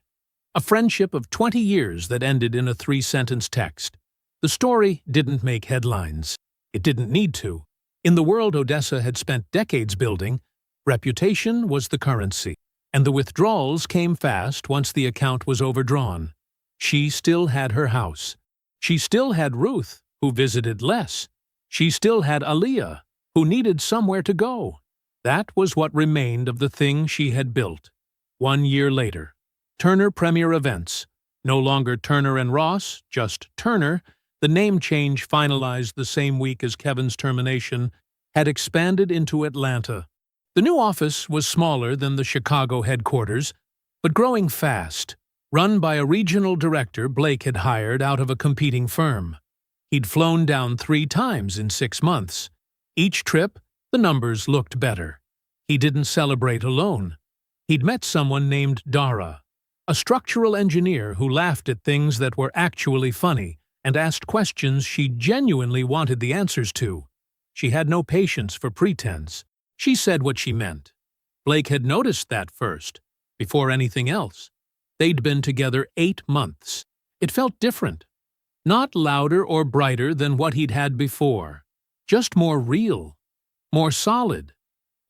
A friendship of 20 years that ended in a 3-sentence text. The story didn't make headlines. It didn't need to. In the world Odessa had spent decades building, reputation was the currency, and the withdrawals came fast once the account was overdrawn. She still had her house. She still had Ruth, who visited less. She still had Aaliyah, who needed somewhere to go. That was what remained of the thing she had built. 1 year later, Turner Premier Events, no longer Turner and Ross, just Turner, the name change finalized the same week as Kevin's termination, had expanded into Atlanta. The new office was smaller than the Chicago headquarters, but growing fast, run by a regional director Blake had hired out of a competing firm. He'd flown down 3 times in 6 months. Each trip, the numbers looked better. He didn't celebrate alone. He'd met someone named Dara, a structural engineer who laughed at things that were actually funny and asked questions she genuinely wanted the answers to. She had no patience for pretense. She said what she meant. Blake had noticed that first, before anything else. They'd been together 8 months. It felt different. Not louder or brighter than what he'd had before. Just more real. More solid.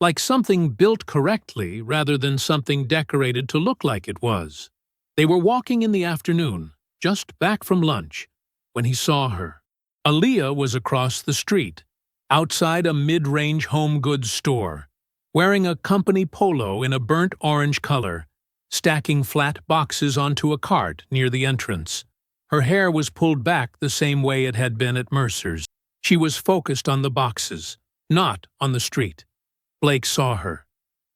Like something built correctly rather than something decorated to look like it was. They were walking in the afternoon, just back from lunch, when he saw her. Aaliyah was across the street, outside a mid-range home goods store, wearing a company polo in a burnt orange color, stacking flat boxes onto a cart near the entrance. Her hair was pulled back the same way it had been at Mercer's. She was focused on the boxes, not on the street. Blake saw her.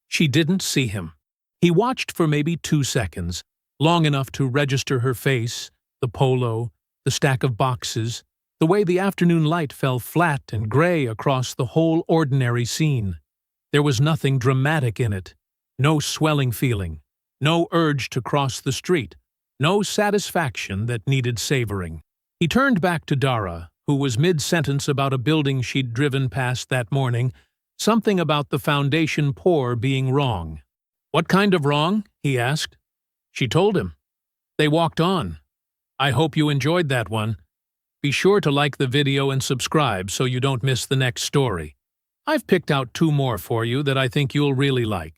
She didn't see him. He watched for maybe 2 seconds, long enough to register her face, the polo, the stack of boxes, the way the afternoon light fell flat and gray across the whole ordinary scene. There was nothing dramatic in it, no swelling feeling, no urge to cross the street, no satisfaction that needed savoring. He turned back to Dara, who was mid-sentence about a building she'd driven past that morning, something about the foundation pour being wrong. "What kind of wrong?" he asked. She told him. They walked on. "I hope you enjoyed that one. Be sure to like the video and subscribe so you don't miss the next story. I've picked out 2 more for you that I think you'll really like."